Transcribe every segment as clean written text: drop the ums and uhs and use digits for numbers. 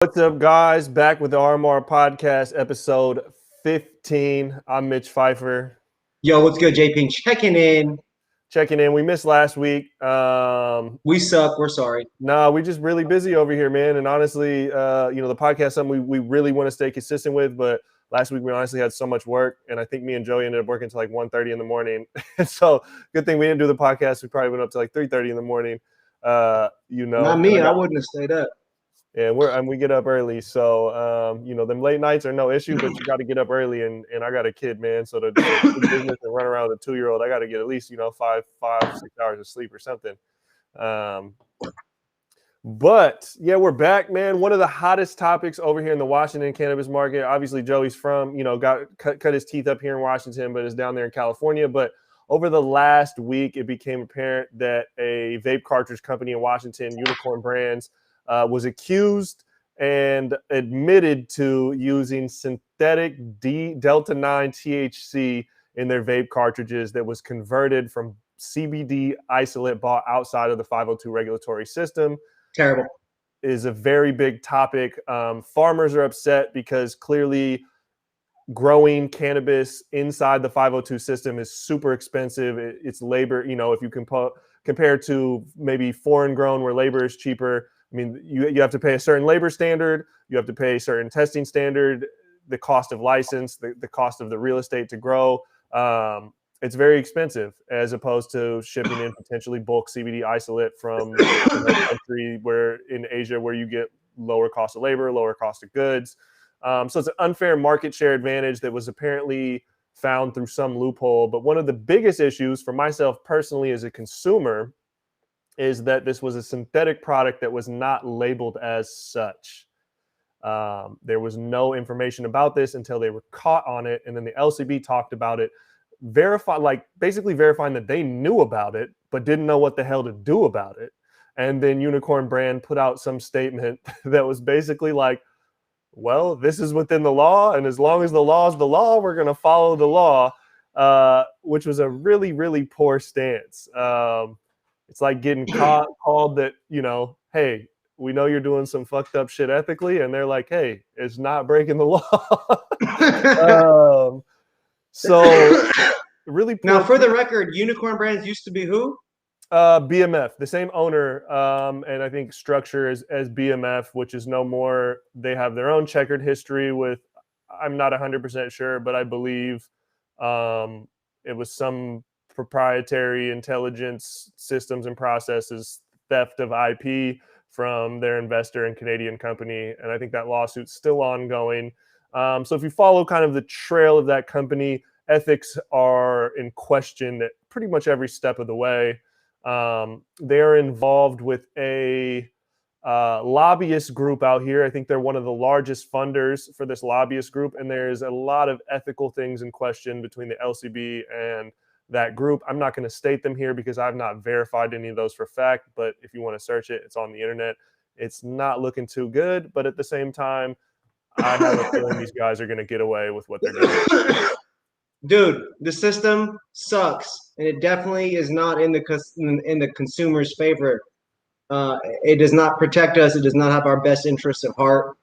What's up, guys? Back with the RMR podcast, episode 15. I'm Mitch Pfeiffer. Yo, what's good, JP? Checking in. Checking in. We missed last week. We suck. We're sorry. Nah, we just really busy over here, man. And honestly, the podcast is something we really want to stay consistent with. But last week we honestly had so much work, and I think me and Joey ended up working until like 1:30 in the morning. So good thing we didn't do the podcast. We probably went up to like 3:30 in the morning. Not me. I wouldn't have stayed up. Yeah, we get up early, so them late nights are no issue. But you got to get up early, and I got a kid, man. So to do business and run around with a 2-year-old, I got to get at least 5-6 hours of sleep or something. But yeah, we're back, man. One of the hottest topics over here in the Washington cannabis market. Obviously, Joey's from cut his teeth up here in Washington, but is down there in California. But over the last week, it became apparent that a vape cartridge company in Washington, Unicorn Brands, was accused and admitted to using synthetic Delta 9 THC in their vape cartridges that was converted from CBD isolate bought outside of the 502 regulatory system. Terrible. Is a very big topic. Farmers are upset because clearly growing cannabis inside the 502 system is super expensive. It's labor, if you compare to maybe foreign grown where labor is cheaper. I mean, you have to pay a certain labor standard. You have to pay a certain testing standard, the cost of license, the cost of the real estate to grow. It's very expensive as opposed to shipping in potentially bulk CBD isolate from a country where in Asia where you get lower cost of labor, lower cost of goods. So it's an unfair market share advantage that was apparently found through some loophole. But one of the biggest issues for myself personally as a consumer is that this was a synthetic product that was not labeled as such. There was no information about this until they were caught on it. And then the LCB talked about it, basically verifying that they knew about it, but didn't know what the hell to do about it. And then Unicorn Brand put out some statement that was basically like, well, this is within the law. And as long as the law is the law, we're going to follow the law, which was a really, really poor stance. It's like getting called that, hey, we know you're doing some fucked up shit ethically. And they're like, hey, it's not breaking the law. So really poor. Now, for the record, Unicorn Brands used to be who? BMF, the same owner, and I think structure as BMF, which is no more. They have their own checkered history with, I'm not 100% sure, but I believe it was some proprietary intelligence systems and processes, theft of IP from their investor and Canadian company. And I think that lawsuit's still ongoing. So if you follow kind of the trail of that company, ethics are in question at pretty much every step of the way. They are involved with a lobbyist group out here. I think they're one of the largest funders for this lobbyist group. And there's a lot of ethical things in question between the LCB and that group. I'm not going to state them here because I've not verified any of those for fact, but if you want to search it, it's on the internet. It's not looking too good, but at the same time, I have a feeling these guys are going to get away with what they're going to do. Dude, the system sucks, and it definitely is not in the consumer's favor. It does not protect us. It does not have our best interests at heart.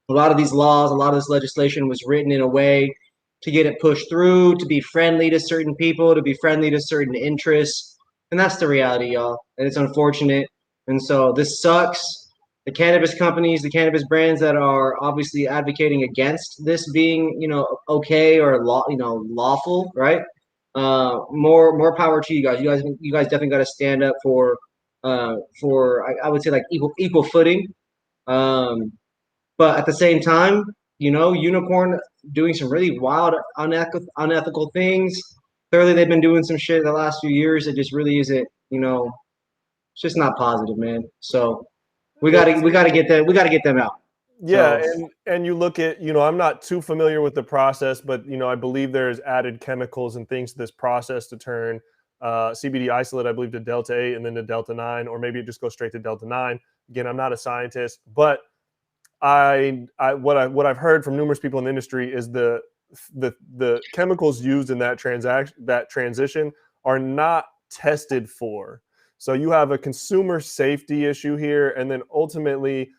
A lot of these laws, a lot of this legislation was written in a way to get it pushed through, to be friendly to certain people, to be friendly to certain interests. And that's the reality, y'all. And it's unfortunate. And so this sucks. The cannabis companies, the cannabis brands that are obviously advocating against this being, okay or lawful, right? More power to you guys. You guys definitely got to stand up for I would say like equal footing. But at the same time, Unicorn doing some really wild, unethical things. Clearly, they've been doing some shit the last few years. It just really isn't, it's just not positive, man. So we gotta get them out. Yeah, so. and you look at, I'm not too familiar with the process, but I believe there's added chemicals and things to this process to turn CBD isolate, I believe, to Delta 8 and then to Delta 9, or maybe it just goes straight to Delta 9. Again, I'm not a scientist, but what I've heard from numerous people in the industry is the chemicals used in that transition are not tested for. So you have a consumer safety issue here, and then ultimately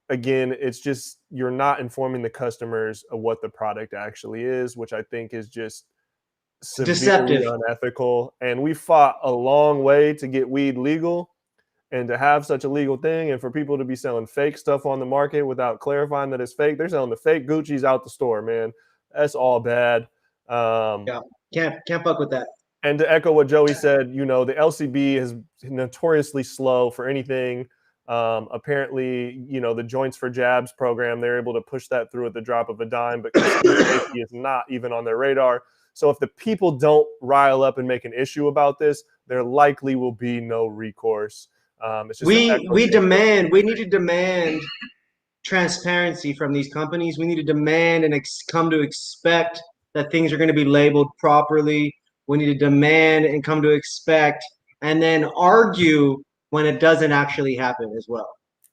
again, it's just you're not informing the customers of what the product actually is, which I think is just severely Deceptive. unethical. And we fought a long way to get weed legal and to have such a legal thing, and for people to be selling fake stuff on the market without clarifying that it's fake. They're selling the fake Gucci's out the store, man. That's all bad. Yeah, can't fuck with that. And to echo what Joey said, the LCB is notoriously slow for anything. Apparently, the Joints for Jabs program, they're able to push that through at the drop of a dime, but consumer safety is not even on their radar. So if the people don't rile up and make an issue about this, there likely will be no recourse. It's just we need to demand transparency from these companies. We need to demand and come to expect that things are going to be labeled properly. We need to demand and come to expect, and then argue when it doesn't actually happen as well.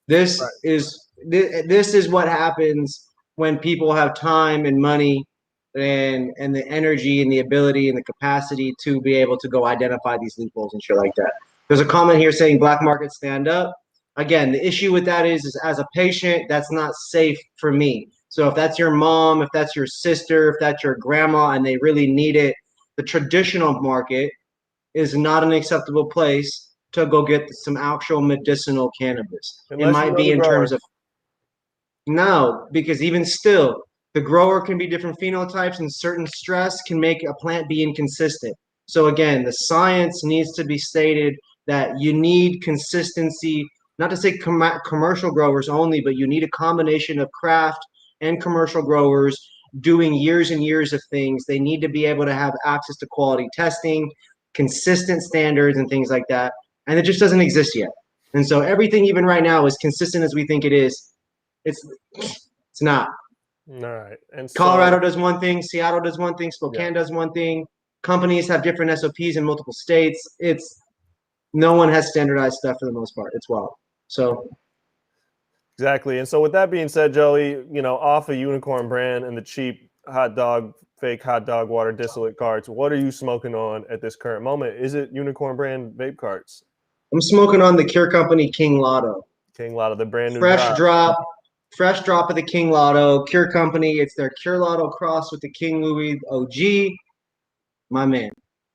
This is what happens when people have time and money and the energy and the ability and the capacity to be able to go identify these loopholes and shit like that. There's a comment here saying black market stand up. Again, the issue with that is as a patient, that's not safe for me. So if that's your mom, if that's your sister, if that's your grandma, and they really need it, the traditional market is not an acceptable place to go get some actual medicinal cannabis. Unless it might be in terms of no, because even still, the grower can be different phenotypes, and certain stress can make a plant be inconsistent. So again, the science needs to be stated that you need consistency, not to say commercial growers only, but you need a combination of craft and commercial growers doing years and years of things. They need to be able to have access to quality testing, consistent standards, and things like that. And it just doesn't exist yet. And so everything, even right now, is consistent as we think it is. It's not. All right. And Colorado does one thing, Seattle does one thing, Spokane does one thing. Companies have different SOPs in multiple states. No one has standardized stuff for the most part. It's wild. So exactly. And so with that being said, Joey, off a Unicorn brand and the cheap fake hot dog water distillate carts, what are you smoking on at this current moment? Is it Unicorn brand vape carts? I'm smoking on the Cure Company King Lotto. King Lotto, the brand new fresh drop of the King Lotto. Cure Company. It's their Cure Lotto cross with the King Louis OG. My man,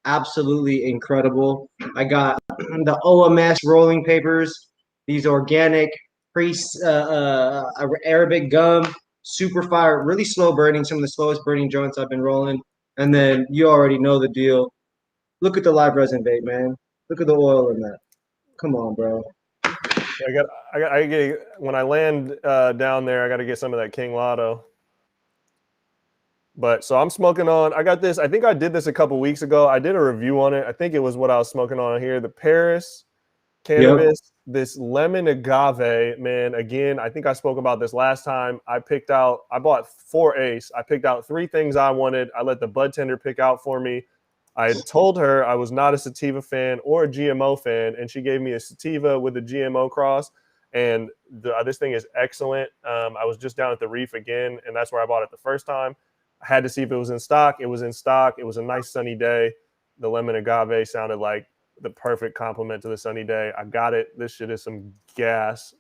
absolutely incredible. I got the OMS rolling papers. These organic Arabic gum, super fire, really slow burning. Some of the slowest burning joints I've been rolling. And then you already know the deal. Look at the live resin vape, man. Look at the oil in that. Come on, bro. I get when I land down there, I got to get some of that King Lotto. But so I'm smoking on. I got this. I think I did this a couple weeks ago. I did a review on it. I think it was what I was smoking on here. The Paris cannabis, this lemon agave, man. Again, I think I spoke about this last time. I bought 4 Ace. I picked out 3 things I wanted. I let the bud tender pick out for me. I had told her I was not a sativa fan or a GMO fan, and she gave me a sativa with a GMO cross. And this thing is excellent. I was just down at the Reef again, and that's where I bought it the first time. I had to see if it was in stock. It was in stock. It was a nice sunny day. The lemon agave sounded like the perfect complement to the sunny day. I got it. This shit is some gas.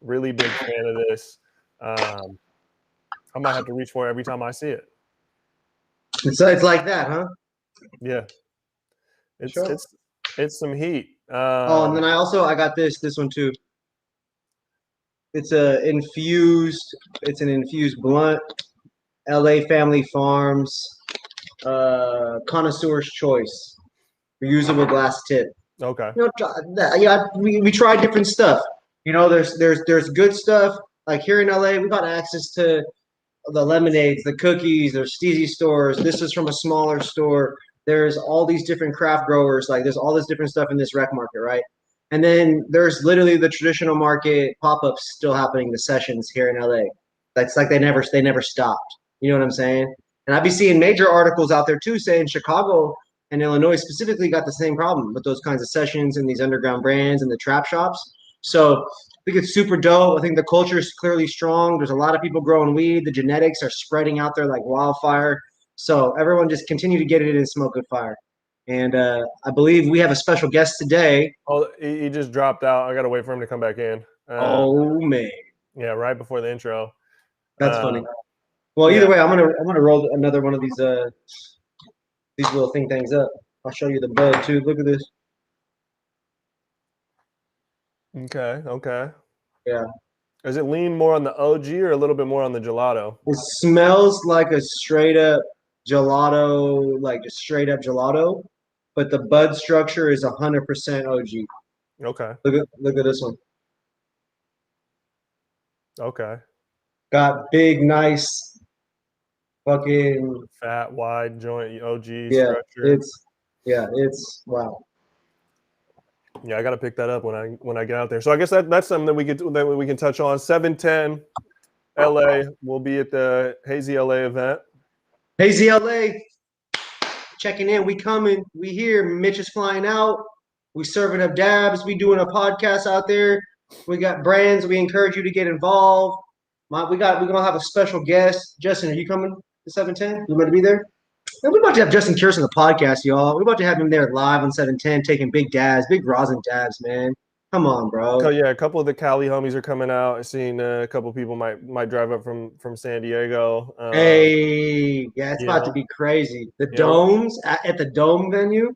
Really big fan of this. I might have to reach for it every time I see it. It's like that, huh? Yeah. It's some heat. And then I got this one too. It's an infused blunt. LA Family Farms, Connoisseur's Choice, reusable glass tip. Okay. We tried different stuff. There's good stuff. Like here in LA, we got access to the lemonades, the cookies, there's Steezy stores. This is from a smaller store. There's all these different craft growers. Like there's all this different stuff in this rec market, right? And then there's literally the traditional market pop-ups still happening, the sessions here in LA. That's like they never stopped. You know what I'm saying? And I'd be seeing major articles out there too saying Chicago and Illinois specifically got the same problem with those kinds of sessions and these underground brands and the trap shops. So I think it's super dope. I think the culture is clearly strong. There's a lot of people growing weed. The genetics are spreading out there like wildfire. So everyone just continue to get it and smoke good fire. And I believe we have a special guest today. Oh, he just dropped out. I got to wait for him to come back in. Oh man, Yeah, right before the intro. that's funny. Well, Yeah. either way, I'm gonna roll another one of these little things up. I'll show you the bud too. Look at this. Okay. Okay. Yeah, Does it lean more on the OG or a little bit more on the gelato? it smells like a straight up gelato, like a straight up gelato, but the bud structure is 100% OG. Okay. Look at this one. Okay. Got big, nice, fucking Fat, wide joint, OG yeah. structure. It's wow. Yeah, I got to pick that up when I get out there. So I guess that's something that we can touch on. 710 LA. We'll be at the Hazy LA event. Hazy LA, checking in. We coming. We here. Mitch is flying out. We serving up dabs. We doing a podcast out there. We got brands. We encourage you to get involved. We're gonna have a special guest. Justin, are you coming to 710? You want to be there? And we're about to have Justin Kearse on the podcast, y'all. We're about to have him there live on 710, taking big dabs, big rosin dabs, man. Come on, bro. So yeah, a couple of the Cali homies are coming out. I've seen a couple of people might drive up from San Diego. Hey, yeah, it's You about to know, be crazy. The yeah, domes at the dome venue.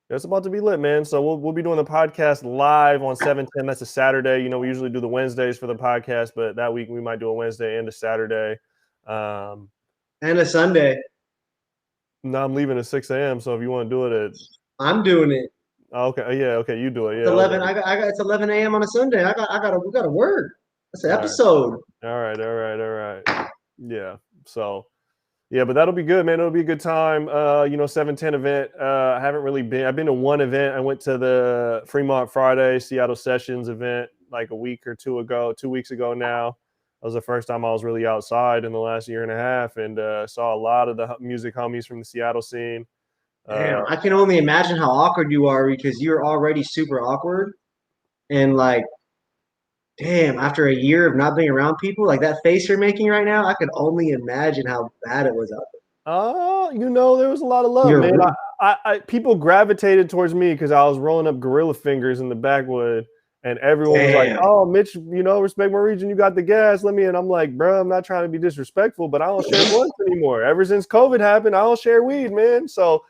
it's about to be lit, man. So we'll be doing the podcast live on 710. That's a Saturday. You know, we usually do the Wednesdays for the podcast, but that week we might do a Wednesday and a Saturday. And a Sunday. No, I'm leaving at 6 a.m. So if you want to do it at I'm doing it. okay, yeah, okay, you do it. It's Yeah, 11. okay. I got it's 11 a.m. on a Sunday. We got to work. That's an All right. episode. All right. Yeah. So yeah, but that'll be good, man. It'll be a good time. 710 event. I haven't really been. I've been to one event. I went to the Fremont Friday Seattle Sessions event like a week or 2 weeks ago now. That was the first time I was really outside in the last year and a half, and saw a lot of the music homies from the Seattle scene. Damn, I can only imagine how awkward you are because you're already super awkward. And like, damn, after a year of not being around people, like that face you're making right now, I could only imagine how bad it was out there was a lot of love, there. man. People gravitated towards me because I was rolling up gorilla fingers in the backwood, and everyone was like, Damn. "Oh, Mitch, respect my region. You got the gas. Let me." And I'm like, "Bro, I'm not trying to be disrespectful, but I don't share blunts anymore. Ever since COVID happened, I don't share weed, man." So,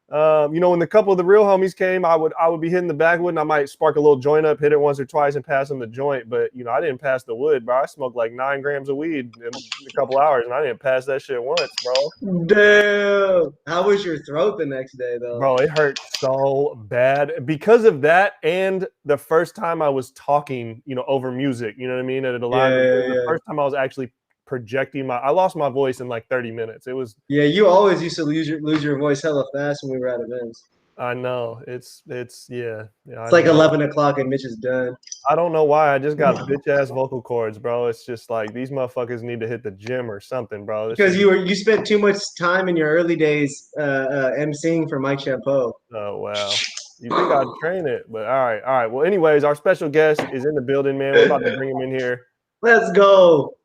when the couple of the real homies came, I would be hitting the backwood, and I might spark a little joint up, hit it once or twice, and pass them the joint. But I didn't pass the wood, bro. I smoked like 9 grams of weed in a couple hours, and I didn't pass that shit once, bro. Damn. How was your throat the next day, though? Bro, it hurt so bad because of that, and the first time I was talking, over music. You know what I mean? At a live, the first time I was actually projecting I lost my voice in like 30 minutes. It was. Yeah, you always used to lose your voice hella fast when we were at events. I know it's yeah. It's like 11 o'clock and Mitch is done. I don't know why I just got bitch ass vocal cords, bro. It's just like these motherfuckers need to hit the gym or something, bro. Because you spent too much time in your early days emceeing for Mike Champeau. Oh wow. You think I'd train it, but all right. Well, anyways, our special guest is in the building, man. We're about to bring him in here. Let's go.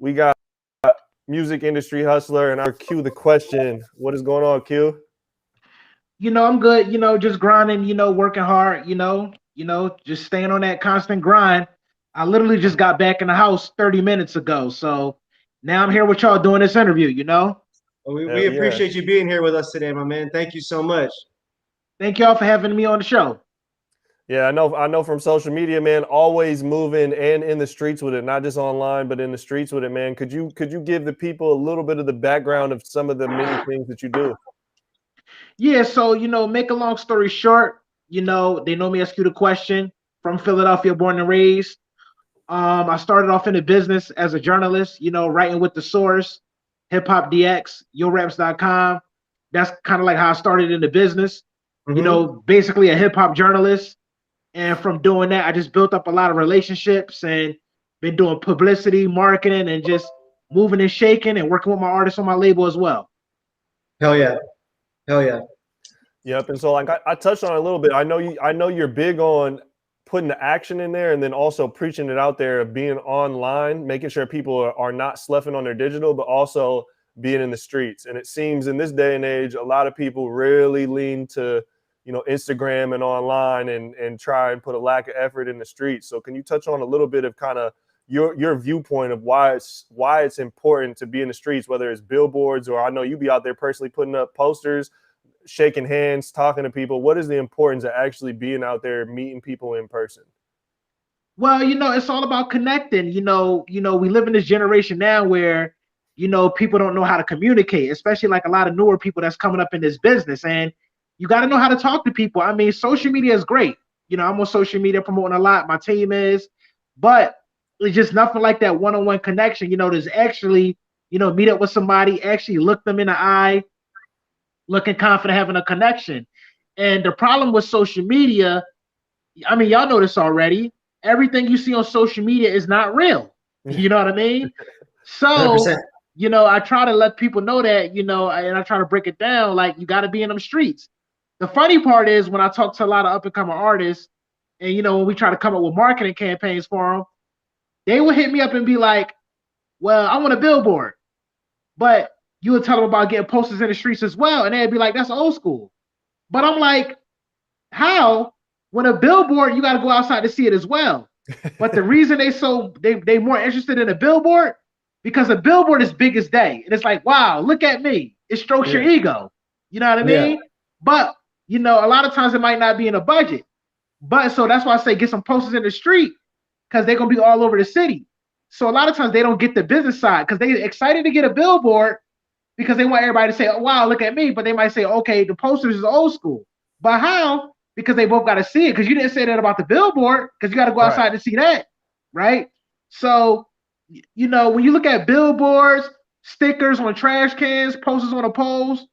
We got music industry hustler, and our Q the question. What is going on, Q? I'm good. Just grinding. Working hard. Just staying on that constant grind. I literally just got back in the house 30 minutes ago, so now I'm here with y'all doing this interview. We appreciate you being here with us today, my man. Thank you so much. Thank y'all for having me on the show. Yeah, I know from social media, man, always moving and in the streets with it, not just online, but in the streets with it, man. Could you give the people a little bit of the background of some of the many things that you do? Yeah, so make a long story short, they know me as Q the Question, from Philadelphia, born and raised. I started off in the business as a journalist, writing with The Source, Hip Hop DX, YoRaps.com. That's kind of like how I started in the business, basically a hip hop journalist. And from doing that, I just built up a lot of relationships and been doing publicity, marketing, and just moving and shaking and working with my artists on my label as well. Hell yeah. Yep. And so like I touched on it a little bit. I know you're big on putting the action in there and then also preaching it out there of being online, making sure people are not sloughing on their digital, but also being in the streets. And it seems in this day and age, a lot of people really lean to Instagram and online and try and put a lack of effort in the streets. So can you touch on a little bit of kind of your viewpoint of why it's important to be in the streets, whether it's billboards or I know you be out there personally putting up posters, shaking hands, talking to people. What is the importance of actually being out there, meeting people in person? Well, it's all about connecting. We live in this generation now where, people don't know how to communicate, especially like a lot of newer people that's coming up in this business. And you got to know how to talk to people. I mean, social media is great. I'm on social media promoting a lot. My team is, but it's just nothing like that one-on-one connection. There's actually, meet up with somebody, actually look them in the eye, looking confident, having a connection. And the problem with social media, I mean, y'all know this already. Everything you see on social media is not real. You know what I mean? So, 100%. I try to let people know that, and I try to break it down. Like, you got to be in them streets. The funny part is when I talk to a lot of up-and-coming artists and, when we try to come up with marketing campaigns for them, they will hit me up and be like, well, I want a billboard. But you would tell them about getting posters in the streets as well. And they'd be like, that's old school. But I'm like, how? When a billboard, you got to go outside to see it as well. But the reason they more interested in a billboard, because a billboard is big as day. And it's like, wow, look at me. It strokes your ego. You know what I mean? Yeah. But, a lot of times it might not be in a budget. But so that's why I say get some posters in the street because they're going to be all over the city. So a lot of times they don't get the business side because they're excited to get a billboard because they want everybody to say, oh, wow, look at me. But they might say, okay, the posters is old school. But how? Because they both got to see it. Because you didn't say that about the billboard because you got to go outside to see that. Right. So, when you look at billboards, stickers on trash cans, posters on the poles,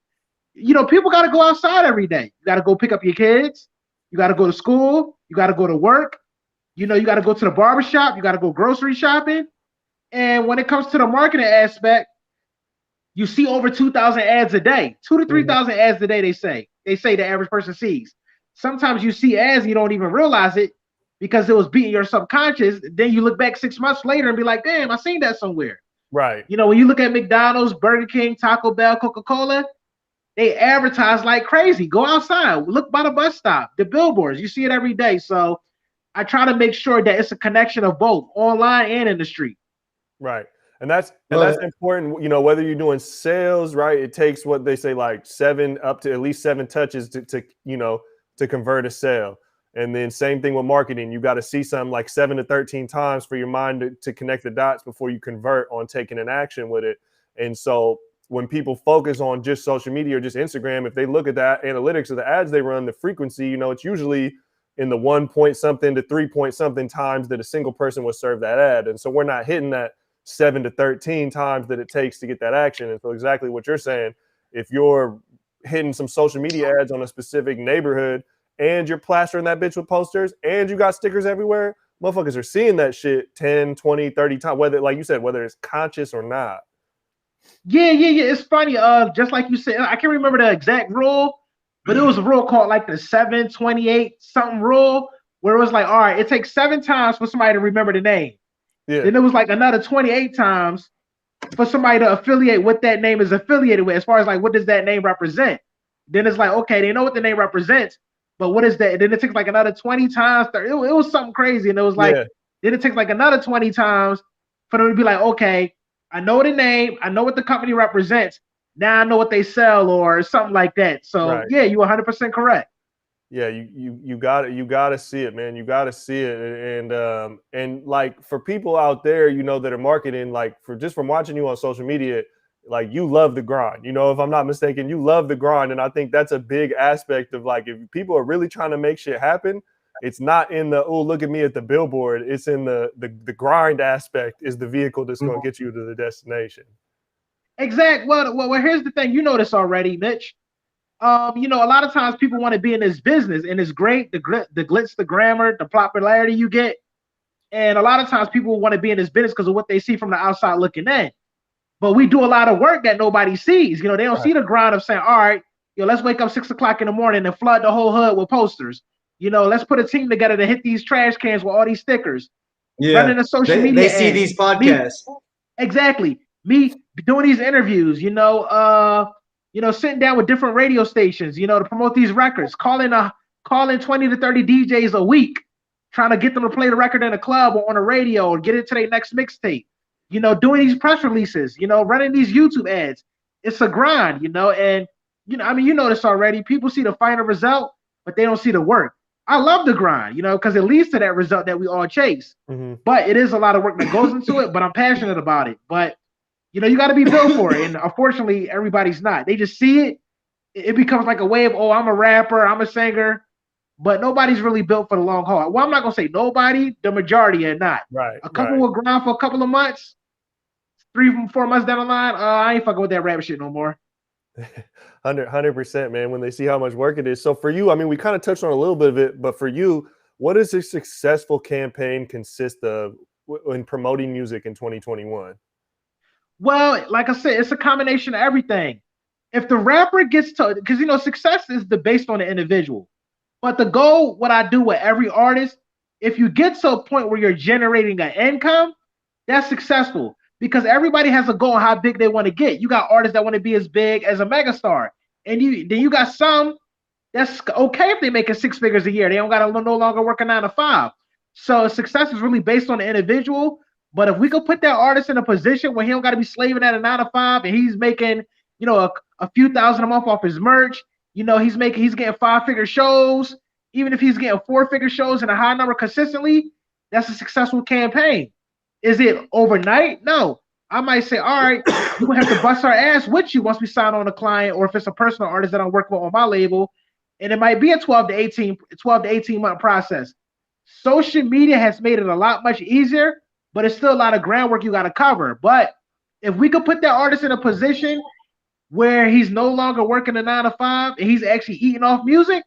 people got to go outside every day. You got to go pick up your kids. You got to go to school. You got to go to work. You got to go to the barbershop. You got to go grocery shopping. And when it comes to the marketing aspect, you see over 2,000 ads a day, 2,000 to 3,000 ads a day. They say the average person sees. Sometimes you see ads and you don't even realize it because it was beating your subconscious. Then you look back 6 months later and be like, damn, I seen that somewhere. Right. When you look at McDonald's, Burger King, Taco Bell, Coca-Cola, they advertise like crazy. Go outside, look by the bus stop, the billboards. You see it every day. So I try to make sure that it's a connection of both online and in the street. Right. And that's important, whether you're doing sales, right? It takes what they say, like 7 up to at least 7 touches to convert a sale. And then same thing with marketing. You got to see something like 7 to 13 times for your mind to connect the dots before you convert on taking an action with it. And so when people focus on just social media or just Instagram, if they look at that analytics of the ads they run, the frequency, it's usually in the 1 point something to 3 point something times that a single person would serve that ad. And so we're not hitting that 7 to 13 times that it takes to get that action. And so exactly what you're saying, if you're hitting some social media ads on a specific neighborhood and you're plastering that bitch with posters and you got stickers everywhere, motherfuckers are seeing that shit 10, 20, 30 times, whether, like you said, whether it's conscious or not. Yeah. It's funny. Just like you said, I can't remember the exact rule, but it was a rule called like the 728 something rule, where it was like, all right, it takes 7 times for somebody to remember the name. Yeah. Then it was like another 28 times for somebody to affiliate what that name is affiliated with, as far as like what does that name represent. Then it's like, okay, they know what the name represents, but what is that? Then it takes like another 20 times. It was something crazy, and it was like, then it takes like another 20 times for them to be like, okay, I know the name, I know what the company represents. Now I know what they sell or something like that. So yeah, you 100% correct. Yeah, you got to see it, man. You got to see it, and like for people out there, that are marketing, like from watching you on social media, like you love the grind. If I'm not mistaken, you love the grind, and I think that's a big aspect of like if people are really trying to make shit happen, it's not in the look at me at the billboard. It's in the grind aspect is the vehicle that's going to get you to the destination. Exactly. Well, here's the thing. You know this already, Mitch. A lot of times people want to be in this business, and it's great, the glitz, the glamour, the popularity you get. And a lot of times people want to be in this business because of what they see from the outside looking in. But we do a lot of work that nobody sees. They don't see the grind of saying, all right, let's wake up 6 o'clock in the morning and flood the whole hood with posters. Let's put a team together to hit these trash cans with all these stickers. Yeah, running a social media they see these podcasts. Exactly. Me doing these interviews, sitting down with different radio stations, to promote these records, calling 20 to 30 DJs a week, trying to get them to play the record in a club or on the radio or get it to their next mixtape. Doing these press releases, running these YouTube ads. It's a grind, and you know this already. People see the final result, but they don't see the work. I love the grind, because it leads to that result that we all chase. Mm-hmm. But it is a lot of work that goes into it, but I'm passionate about it. But you got to be built for it. And unfortunately, everybody's not. They just see it. It becomes like a wave. Oh, I'm a rapper, I'm a singer. But nobody's really built for the long haul. Well, I'm not gonna say nobody. The majority are not. Right. A couple will grind for a couple of months, 3-4 months down the line. I ain't fucking with that rap shit no more. 100%, man. When they see how much work it is. So for you, I mean, we kind of touched on a little bit of it, but for you, what does a successful campaign consist of in promoting music in 2021? Well, like I said, it's a combination of everything. If the rapper gets to, because success is based on the individual. But the goal, what I do with every artist, if you get to a point where you're generating an income, that's successful, because everybody has a goal on how big they want to get. You got artists that want to be as big as a megastar, and then you got some that's okay if they making 6 figures a year. They don't got to no longer work a 9 to 5. So success is really based on the individual. But if we could put that artist in a position where he don't got to be slaving at a 9 to 5, and he's making a few thousand a month off his merch. He's getting 5-figure shows. Even if he's getting 4-figure shows and a high number consistently, that's a successful campaign. Is it overnight? No. I might say, all right, we're gonna have to bust our ass with you once we sign on a client, or if it's a personal artist that I'm working with on my label, and it might be a 12 to 18 month process. Social media has made it a lot much easier, but it's still a lot of groundwork you got to cover. But if we could put that artist in a position where he's no longer working a 9 to 5 and he's actually eating off music,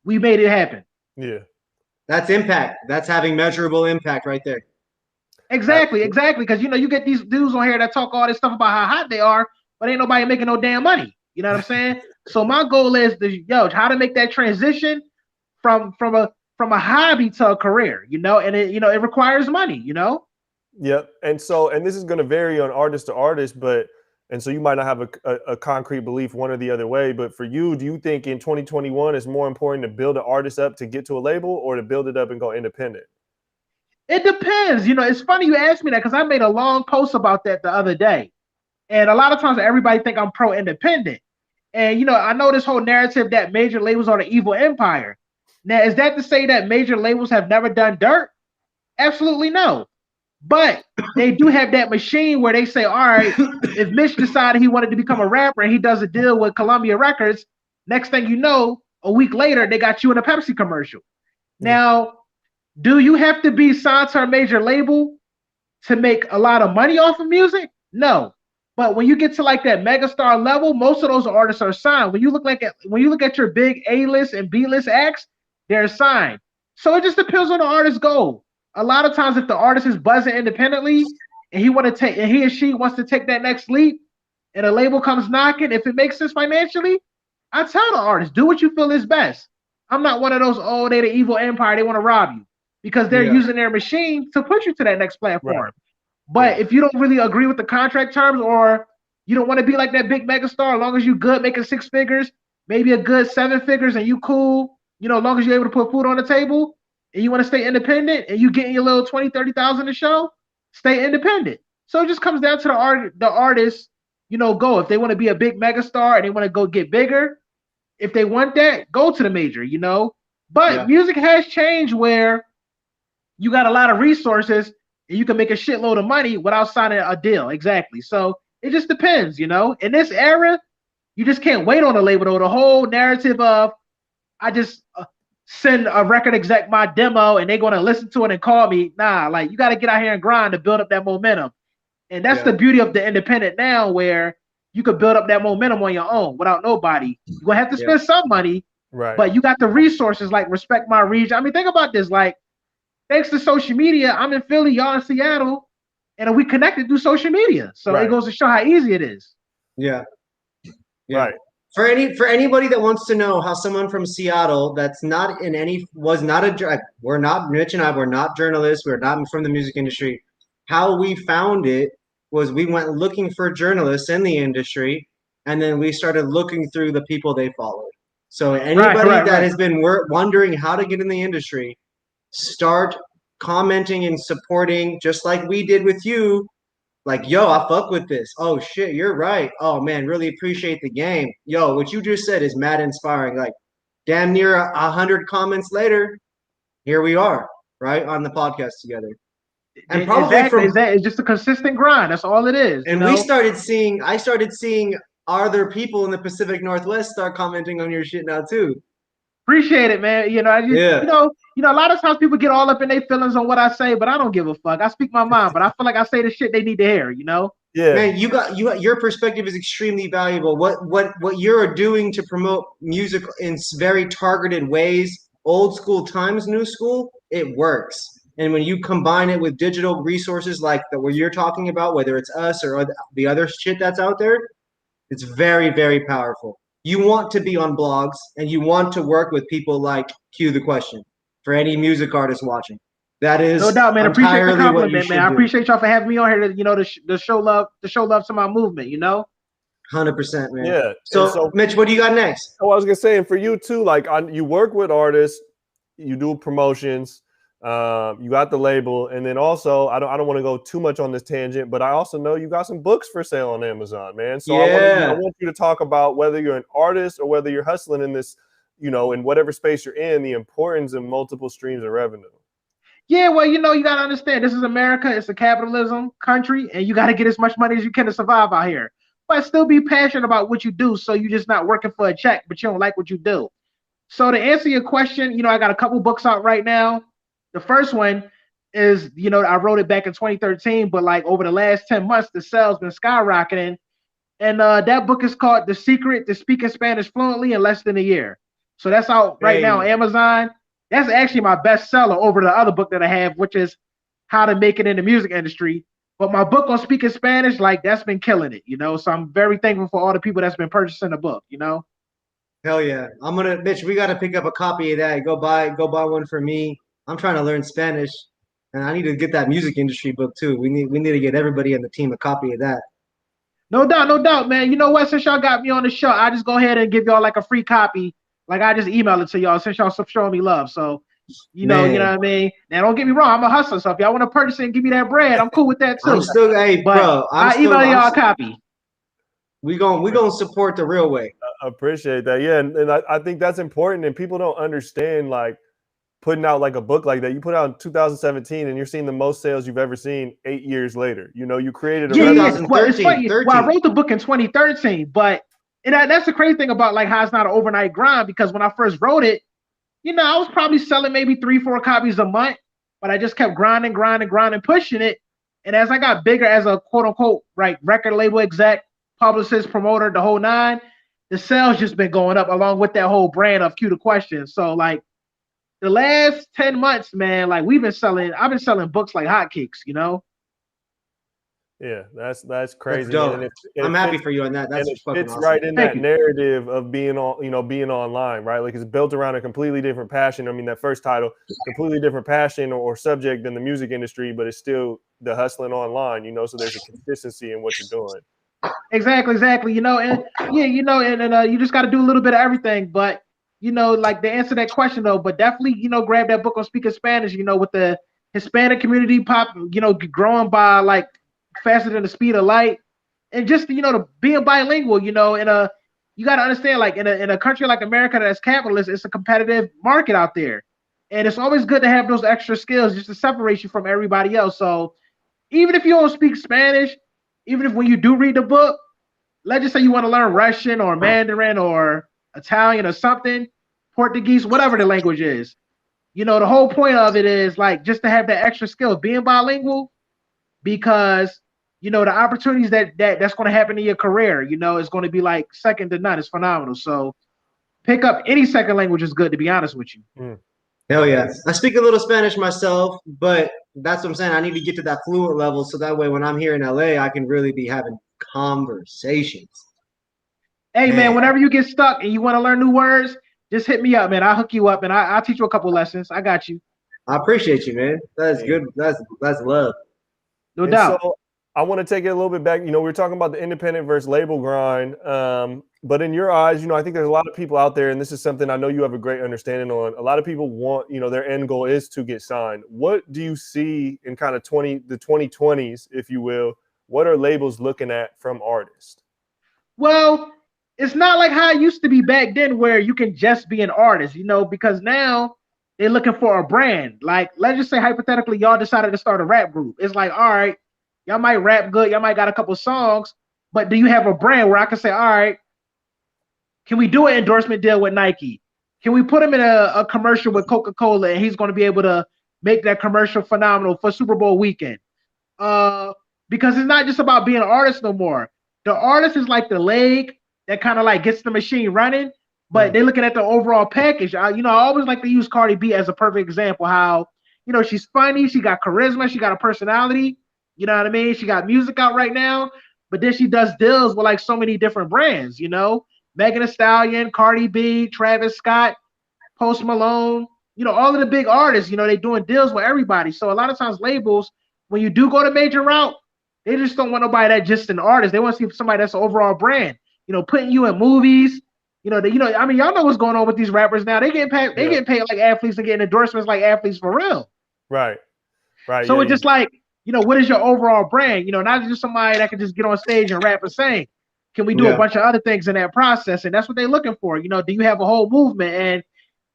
we made it happen. Yeah. That's impact. That's having measurable impact right there. Exactly. Because you get these dudes on here that talk all this stuff about how hot they are, but ain't nobody making no damn money. You know what I'm saying? So my goal is how to make that transition from a hobby to a career, and it requires money, Yep. And this is going to vary on artist to artist, and so you might not have a concrete belief one or the other way. But for you, do you think in 2021 it's more important to build an artist up to get to a label, or to build it up and go independent? It depends. It's funny you asked me that, because I made a long post about that the other day. And a lot of times everybody think I'm pro-independent. And, I know this whole narrative that major labels are the evil empire. Now, is that to say that major labels have never done dirt? Absolutely no. But they do have that machine where they say, all right, if Mitch decided he wanted to become a rapper and he does a deal with Columbia Records, next thing you know, a week later, they got you in a Pepsi commercial. Now, do you have to be signed to a major label to make a lot of money off of music? No. But when you get to like that megastar level, most of those artists are signed. When you look at your big A-list and B-list acts, they're signed. So it just depends on the artist's goal. A lot of times, if the artist is buzzing independently and he or she wants to take that next leap, and a label comes knocking, if it makes sense financially, I tell the artist, do what you feel is best. I'm not one of those, they the evil empire, they want to rob you, because they're using their machine to put you to that next platform. Right. But if you don't really agree with the contract terms, or you don't want to be like that big megastar, as long as you good making 6 figures, maybe a good 7 figures, and you cool, as long as you're able to put food on the table, and you want to stay independent, and you getting your little 20, 30,000 a show, stay independent. So it just comes down to the artist, go. If they want to be a big megastar and they want to go get bigger, if they want that, go to the major, But music has changed where you got a lot of resources and you can make a shitload of money without signing a deal. Exactly. So it just depends, In this era, you just can't wait on a label, though. The whole narrative of, I just send a record exec my demo and they're going to listen to it and call me. Nah, like, you got to get out here and grind to build up that momentum. And that's the beauty of the independent now, where you could build up that momentum on your own without nobody. You're going to have to spend some money, right? But you got the resources, like Respect My Region. I mean, think about this. Like, thanks to social media, I'm in Philly, y'all in Seattle, and we connected through social media. So it goes to show how easy it is. Yeah. Right. For anybody that wants to know how someone from Seattle that's not in any Mitch and I were not journalists, we're not from the music industry. How we found it was we went looking for journalists in the industry, and then we started looking through the people they followed. So anybody that has been wondering how to get in the industry, start commenting and supporting, just like we did with you. Like, yo, I fuck with this. Oh shit, you're right. Oh man, really appreciate the game. Yo, what you just said is mad inspiring. Like, damn near 100 comments later, here we are, right, on the podcast together. And probably it's just a consistent grind. That's all it is. And I started seeing other people in the Pacific Northwest start commenting on your shit now too. Appreciate it, man. You know, I just, a lot of times people get all up in their feelings on what I say, but I don't give a fuck. I speak my mind, but I feel like I say the shit they need to hear, you know? Yeah. Man, your perspective is extremely valuable. What you're doing to promote music in very targeted ways, old school times new school, it works. And when you combine it with digital resources like what you're talking about, whether it's us or the other shit that's out there, it's very, very powerful. You want to be on blogs and you want to work with people like Cue the Question for any music artist watching. That is no doubt, man. Appreciate the compliment, man. I appreciate y'all for having me on here to show love to my movement, you know? 100%, man. Yeah. So Mitch, what do you got next? Oh, I was gonna say, and for you too, like you work with artists, you do promotions. You got the label, and then also I don't want to go too much on this tangent, but I also know you got some books for sale on Amazon, man. So I want you to talk about whether you're an artist or whether you're hustling in this, in whatever space you're in, the importance of multiple streams of revenue. Yeah, well, you got to understand, this is America. It's a capitalism country, and you got to get as much money as you can to survive out here, but still be passionate about what you do. So you're just not working for a check, but you don't like what you do. So to answer your question, I got a couple books out right now. The first one is, I wrote it back in 2013, but like over the last 10 months, the sales been skyrocketing. And that book is called The Secret to Speaking Spanish Fluently in Less Than a Year. So that's out right now on Amazon. That's actually my bestseller over the other book that I have, which is How to Make It in the Music Industry. But my book on speaking Spanish, like that's been killing it, So I'm very thankful for all the people that's been purchasing the book, Hell yeah. Mitch, we got to pick up a copy of that. Go buy one for me. I'm trying to learn Spanish, and I need to get that music industry book too. We need to get everybody on the team a copy of that. No doubt, man. You know what? Since y'all got me on the show, I just go ahead and give y'all like a free copy. Like I just email it to y'all since y'all showing me love. So, you know what I mean. Now, don't get me wrong. I'm a hustler, so if y'all want to purchase it and give me that bread, I'm cool with that too. I email y'all a copy. We gonna support the real way. I appreciate that. Yeah, and I think that's important, and people don't understand like putting out like a book like that. You put out in 2017 and you're seeing the most sales you've ever seen 8 years later. You created a it's funny. Well, I wrote the book in 2013, but that's the crazy thing about like how it's not an overnight grind, because when I first wrote it, I was probably selling maybe 3-4 copies a month, but I just kept grinding, pushing it. And as I got bigger as a quote unquote record label exec, publicist, promoter, the whole nine, the sales just been going up along with that whole brand of Cue the Question. So like the last 10 months, man, like I've been selling books like hotcakes, Yeah, that's crazy. That's I'm happy for you on that. That's fucking awesome. Right in that narrative of being online, right? Like it's built around a completely different passion. I mean, that first title, completely different passion or subject than the music industry, but it's still the hustling online, so there's a consistency in what you're doing. Exactly. And you just got to do a little bit of everything, but like to answer that question though, but definitely, grab that book on speaking Spanish, with the Hispanic community growing by like faster than the speed of light, and just, to being bilingual, and you got to understand, like in a country like America that's capitalist, it's a competitive market out there. And it's always good to have those extra skills just to separate you from everybody else. So even if you don't speak Spanish, even if when you do read the book, let's just say you want to learn Russian or Mandarin or Italian or something, Portuguese, whatever the language is, the whole point of it is like just to have that extra skill, being bilingual, because the opportunities that's going to happen in your career, is going to be like second to none. It's phenomenal. So pick up any second language is good, to be honest with you. Hell yeah. I speak a little Spanish myself, but that's what I'm saying. I need to get to that fluent level so that way when I'm here in LA, I can really be having conversations. Hey, man, whenever you get stuck and you want to learn new words, just hit me up, man. I'll hook you up and I'll teach you a couple lessons. I got you. I appreciate you, man. That's good. That's love. No doubt. So I want to take it a little bit back. We were talking about the independent versus label grind. But in your eyes, I think there's a lot of people out there, and this is something I know you have a great understanding on. A lot of people want, their end goal is to get signed. What do you see in kind of the 2020s, if you will? What are labels looking at from artists? Well, it's not like how it used to be back then where you can just be an artist, because now they're looking for a brand. Like, let's just say hypothetically, y'all decided to start a rap group. It's like, all right, y'all might rap good, y'all might got a couple songs, but do you have a brand where I can say, all right, can we do an endorsement deal with Nike? Can we put him in a commercial with Coca-Cola and he's going to be able to make that commercial phenomenal for Super Bowl weekend? Because it's not just about being an artist no more. The artist is like the leg that kind of like gets the machine running, but they're looking at the overall package. I always like to use Cardi B as a perfect example. How, she's funny, she got charisma, she got a personality. You know what I mean? She got music out right now, but then she does deals with like so many different brands. Megan Thee Stallion, Cardi B, Travis Scott, Post Malone. All of the big artists. They doing deals with everybody. So a lot of times labels, when you do go to major route, they just don't want nobody that's just an artist. They want to see somebody that's an overall brand. Putting you in movies. Y'all know what's going on with these rappers now. They getting paid. They getting paid like athletes and getting endorsements like athletes for real. Right. So it's just like, what is your overall brand? Not just somebody that can just get on stage and rap and sing. Can we do a bunch of other things in that process? And that's what they're looking for. Do you have a whole movement? And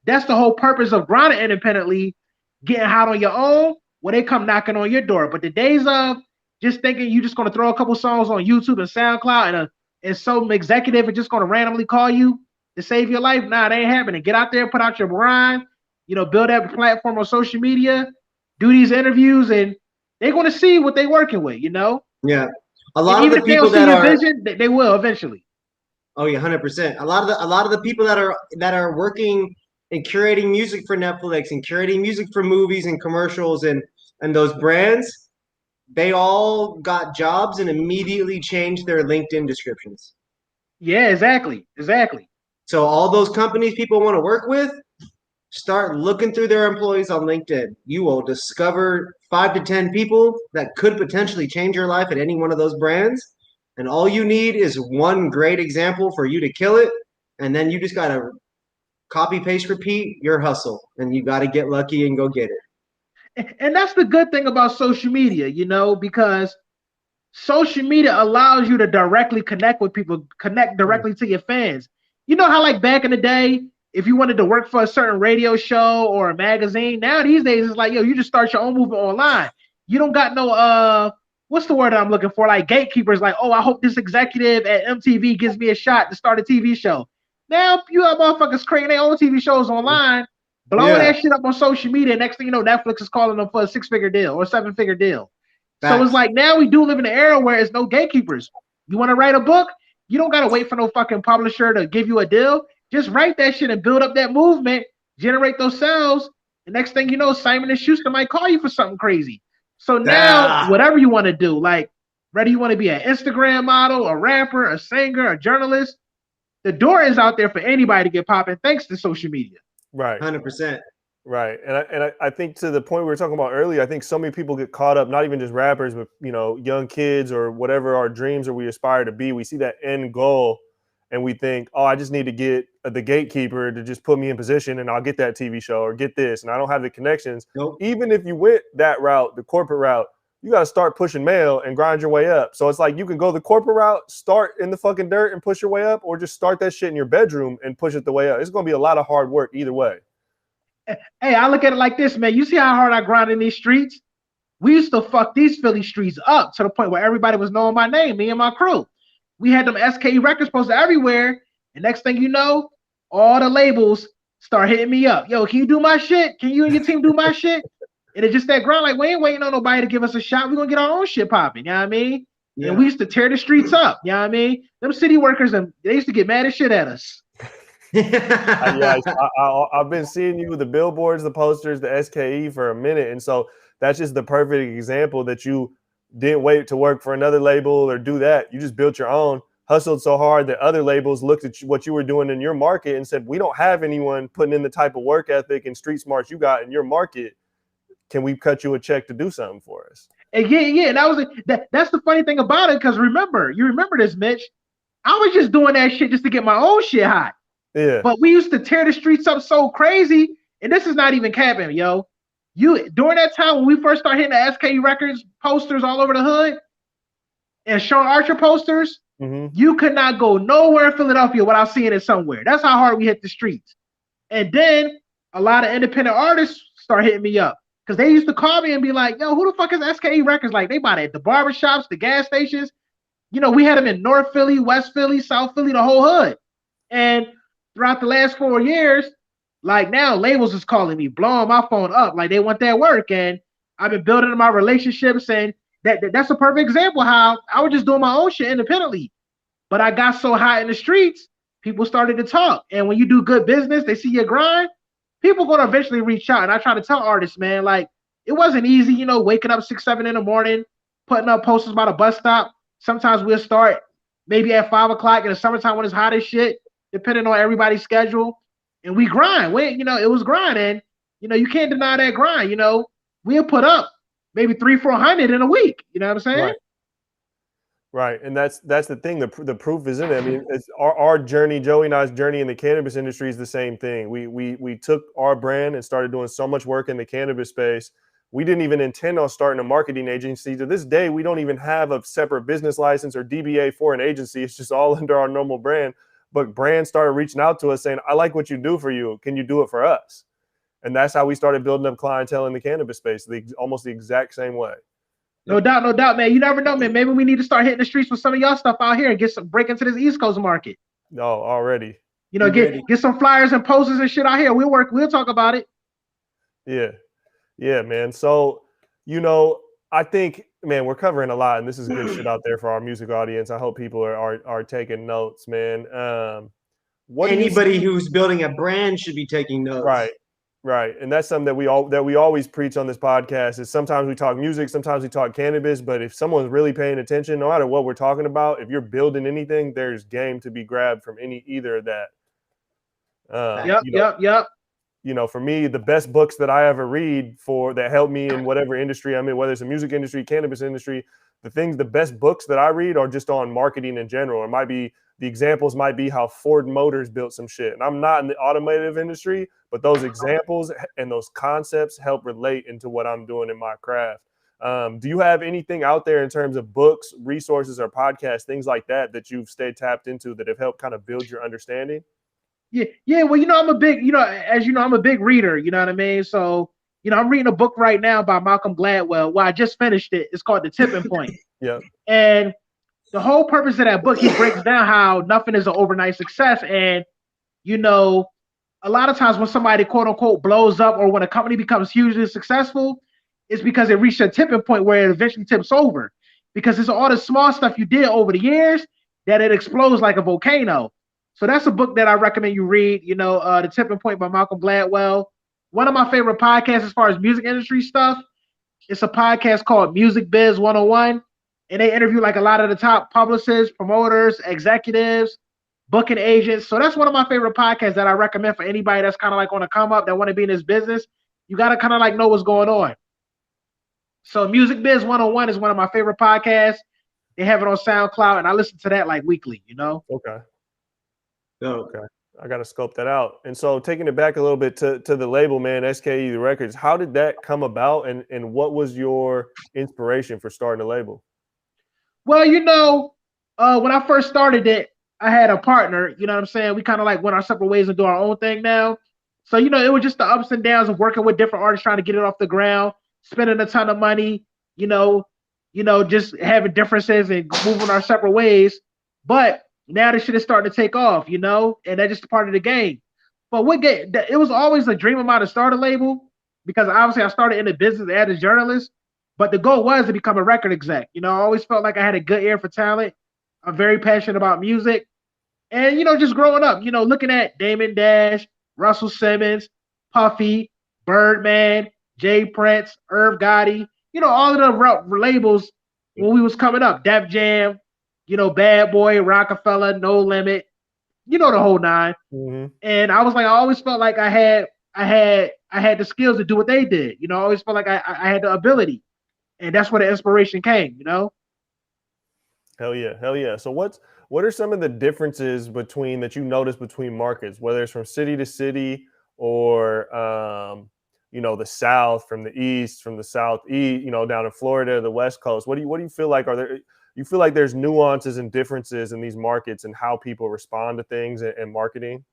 that's the whole purpose of grinding independently, getting hot on your own when they come knocking on your door. But the days of just thinking you just going to throw a couple songs on YouTube and SoundCloud and some executive is just going to randomly call you to save your life, nah, they ain't happening. Get out there, put out your grind, build that platform on social media, do these interviews, and they're going to see what they're working with, Yeah. A lot of the people that are vision, they will eventually. Oh yeah, 100%. A lot of the people that are working and curating music for Netflix and curating music for movies and commercials and those brands, they all got jobs and immediately changed their LinkedIn descriptions. Yeah, exactly. So all those companies people want to work with, start looking through their employees on LinkedIn. You will discover 5 to 10 people that could potentially change your life at any one of those brands. And all you need is one great example for you to kill it. And then you just got to copy, paste, repeat your hustle. And you got to get lucky and go get it. And that's the good thing about social media, because social media allows you to directly connect with people, connect directly to your fans. How like back in the day, if you wanted to work for a certain radio show or a magazine, now these days it's like, you just start your own movement online. You don't got no what's the word I'm looking for? Like gatekeepers, like, oh, I hope this executive at MTV gives me a shot to start a TV show. Now you have motherfuckers creating their own TV shows online, blowing that shit up on social media. Next thing you know, Netflix is calling them for a 6-figure deal or 7-figure deal. Facts. So it's like now we do live in an era where it's no gatekeepers. You want to write a book? You don't got to wait for no fucking publisher to give you a deal. Just write that shit and build up that movement, generate those sales. The next thing you know, Simon & Schuster might call you for something crazy. So now, whatever you want to do, like whether you want to be an Instagram model, a rapper, a singer, a journalist, the door is out there for anybody to get popping thanks to social media. Right. 100%. Right. And I think to the point we were talking about earlier, I think so many people get caught up, not even just rappers, but, young kids or whatever our dreams or we aspire to be. We see that end goal and we think, oh, I just need to get the gatekeeper to just put me in position and I'll get that TV show or get this. And I don't have the connections. Nope. Even if you went that route, the corporate route, you got to start pushing mail and grind your way up. So it's like you can go the corporate route, start in the fucking dirt and push your way up, or just start that shit in your bedroom and push it the way up. It's going to be a lot of hard work either way. Hey, I look at it like this, man. You see how hard I grind in these streets? We used to fuck these Philly streets up to the point where everybody was knowing my name, me and my crew. We had them SKE records posted everywhere. And next thing you know, all the labels start hitting me up. Yo, can you do my shit? Can you and your team do my shit? And it's just that grind. Like, we ain't waiting on nobody to give us a shot. We're going to get our own shit popping. You know what I mean? Yeah. And we used to tear the streets up. You know what I mean? Them city workers, they used to get mad as shit at us. I've been seeing you with the billboards, the posters, the SKE for a minute. And so that's just the perfect example that you didn't wait to work for another label or do that. You just built your own, hustled so hard that other labels looked at what you were doing in your market and said, we don't have anyone putting in the type of work ethic and street smarts you got in your market. Can we cut you a check to do something for us? And yeah, that was that's the funny thing about it, because you remember this, Mitch. I was just doing that shit just to get my own shit hot. Yeah. But we used to tear the streets up so crazy, and this is not even capping, yo. You during that time when we first started hitting the SKU Records posters all over the hood and Sean Archer posters, you could not go nowhere in Philadelphia without seeing it somewhere. That's how hard we hit the streets. And then a lot of independent artists start hitting me up because they used to call me and be like, yo, who the fuck is SKE Records? Like, they bought it at the barbershops, the gas stations. You know, we had them in North Philly, West Philly, South Philly, the whole hood. And throughout the last 4 years, like now labels is calling me, blowing my phone up. Like they want that work. And I've been building my relationships, and that's a perfect example how I was just doing my own shit independently. But I got so hot in the streets, people started to talk. And when you do good business, they see your grind, people going to eventually reach out. And I try to tell artists, man, like it wasn't easy, you know, waking up 6, 7 in the morning, putting up posters by the bus stop. Sometimes we'll start maybe at 5 o'clock in the summertime when it's hot as shit, depending on everybody's schedule. And we grind. You know, it was grinding. You know, you can't deny that grind. You know, we'll put up maybe 300-400 in a week. You know what I'm saying? Right. Right, and that's the thing. The proof is in it. I mean, it's our journey, Joey and I's journey in the cannabis industry is the same thing. We took our brand and started doing so much work in the cannabis space. We didn't even intend on starting a marketing agency. To this day, we don't even have a separate business license or DBA for an agency. It's just all under our normal brand. But brands started reaching out to us saying, "I like what you do for you. Can you do it for us?" And that's how we started building up clientele in the cannabis space, almost the exact same way. No doubt, man. You never know, man. Maybe we need to start hitting the streets with some of y'all stuff out here and break into this East Coast market. No, already. You know, get some flyers and posters and shit out here. We'll talk about it. Yeah, man. So, you know, I think, man, we're covering a lot, and this is good shit out there for our music audience. I hope people are taking notes, man. Anybody who's building a brand should be taking notes. Right. And that's something that we always preach on this podcast is sometimes we talk music, sometimes we talk cannabis, but if someone's really paying attention, no matter what we're talking about, if you're building anything, there's game to be grabbed from either of that. Yep. You know, for me, the best books that I ever read that help me in whatever industry I'm in, whether it's the music industry, cannabis industry, the best books that I read are just on marketing in general. It might be, the examples might be how Ford Motors built some shit. And I'm not in the automotive industry, but those examples and those concepts help relate into what I'm doing in my craft. Do you have anything out there in terms of books, resources, or podcasts, things like that you've stayed tapped into that have helped kind of build your understanding? Yeah. Well, you know, I'm a big reader. You know what I mean? So, you know, I'm reading a book right now by Malcolm Gladwell. Well, I just finished it. It's called The Tipping Point. Yeah. And the whole purpose of that book, he breaks down how nothing is an overnight success. And, you know, a lot of times when somebody, quote unquote, blows up or when a company becomes hugely successful, it's because it reached a tipping point where it eventually tips over. Because it's all the small stuff you did over the years that it explodes like a volcano. So that's a book that I recommend you read, you know, The Tipping Point by Malcolm Gladwell. One of my favorite podcasts as far as music industry stuff, it's a podcast called Music Biz 101. And they interview like a lot of the top publicists, promoters, executives, booking agents. So that's one of my favorite podcasts that I recommend for anybody that's kind of like on a come up, that want to be in this business. You got to kind of like know what's going on. So Music Biz 101 is one of my favorite podcasts. They have it on SoundCloud, and I listen to that like weekly, you know? Okay. I got to scope that out. And so taking it back a little bit to the label, man, SKE the Records, how did that come about, and what was your inspiration for starting a label? Well, you know, when I first started it, I had a partner, you know what I'm saying? We kind of like went our separate ways and do our own thing now. So, you know, it was just the ups and downs of working with different artists, trying to get it off the ground, spending a ton of money, you know, just having differences and moving our separate ways. But now this shit is starting to take off, you know, and that's just part of the game. But it was always a dream of mine to start a label, because obviously I started in the business as a journalist, but the goal was to become a record exec. You know, I always felt like I had a good ear for talent. I'm very passionate about music. And, you know, just growing up, you know, looking at Damon Dash, Russell Simmons, Puffy, Birdman, Jay Prince, Irv Gotti, you know, all of the labels when we was coming up, Def Jam, you know, Bad Boy, Rockefeller, No Limit, you know, the whole nine. Mm-hmm. And I was like, I always felt like I had the skills to do what they did. You know, I always felt like I had the ability. And that's where the inspiration came, you know? Hell yeah, hell yeah. So what are some of the differences between that you notice between markets, whether it's from city to city or the South from the East, from the Southeast, down in Florida, the West Coast. What do you feel like? Are there you feel like there's nuances and differences in these markets and how people respond to things and marketing?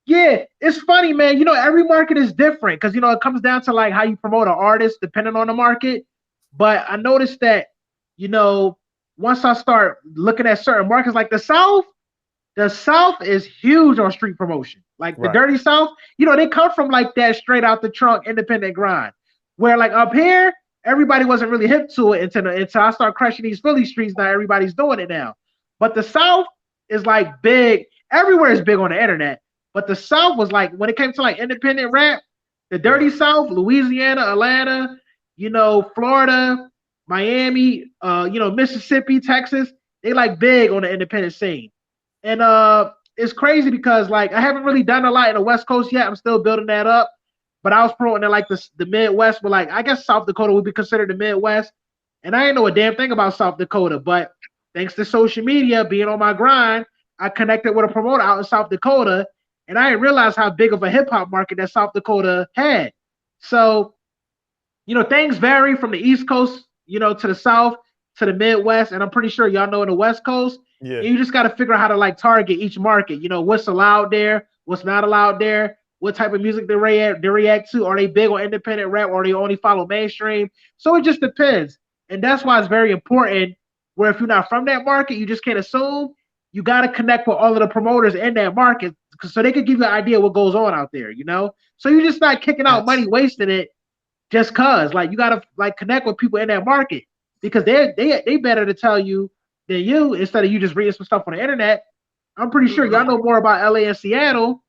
Yeah, it's funny, man. You know, every market is different because it comes down to like how you promote an artist depending on the market. But I noticed that, you know, once I start looking at certain markets like the South is huge on street promotion. Like the Right. Dirty South, they come from like that straight out the trunk independent grind. Where like up here, everybody wasn't really hip to it until I start crushing these Philly streets. Now everybody's doing it now. But the South is like big. Everywhere is big on the internet. But the South was like when it came to like independent rap, the Dirty South, Louisiana, Atlanta, Florida, Miami, Mississippi, Texas, they like big on the independent scene. And it's crazy because like I haven't really done a lot in the West Coast yet. I'm still building that up. But I was promoting in like the Midwest, but like I guess South Dakota would be considered the Midwest. And I didn't know a damn thing about South Dakota, but thanks to social media, being on my grind, I connected with a promoter out in South Dakota, and I didn't realize how big of a hip hop market that South Dakota had. So, things vary from the East Coast, to the South, to the Midwest, and I'm pretty sure y'all know in the West Coast. Yeah. And you just got to figure out how to like target each market. What's allowed there, what's not allowed there, what type of music they react to. Are they big on independent rap, or they only follow mainstream? So it just depends, and that's why it's very important. Where if you're not from that market, you just can't assume. You got to connect with all of the promoters in that market, so they could give you an idea what goes on out there. So you're just not kicking out money, wasting it, just cause. Like you got to like connect with people in that market because they better to tell you than you instead of you just reading some stuff on the internet. I'm pretty sure y'all know more about LA and Seattle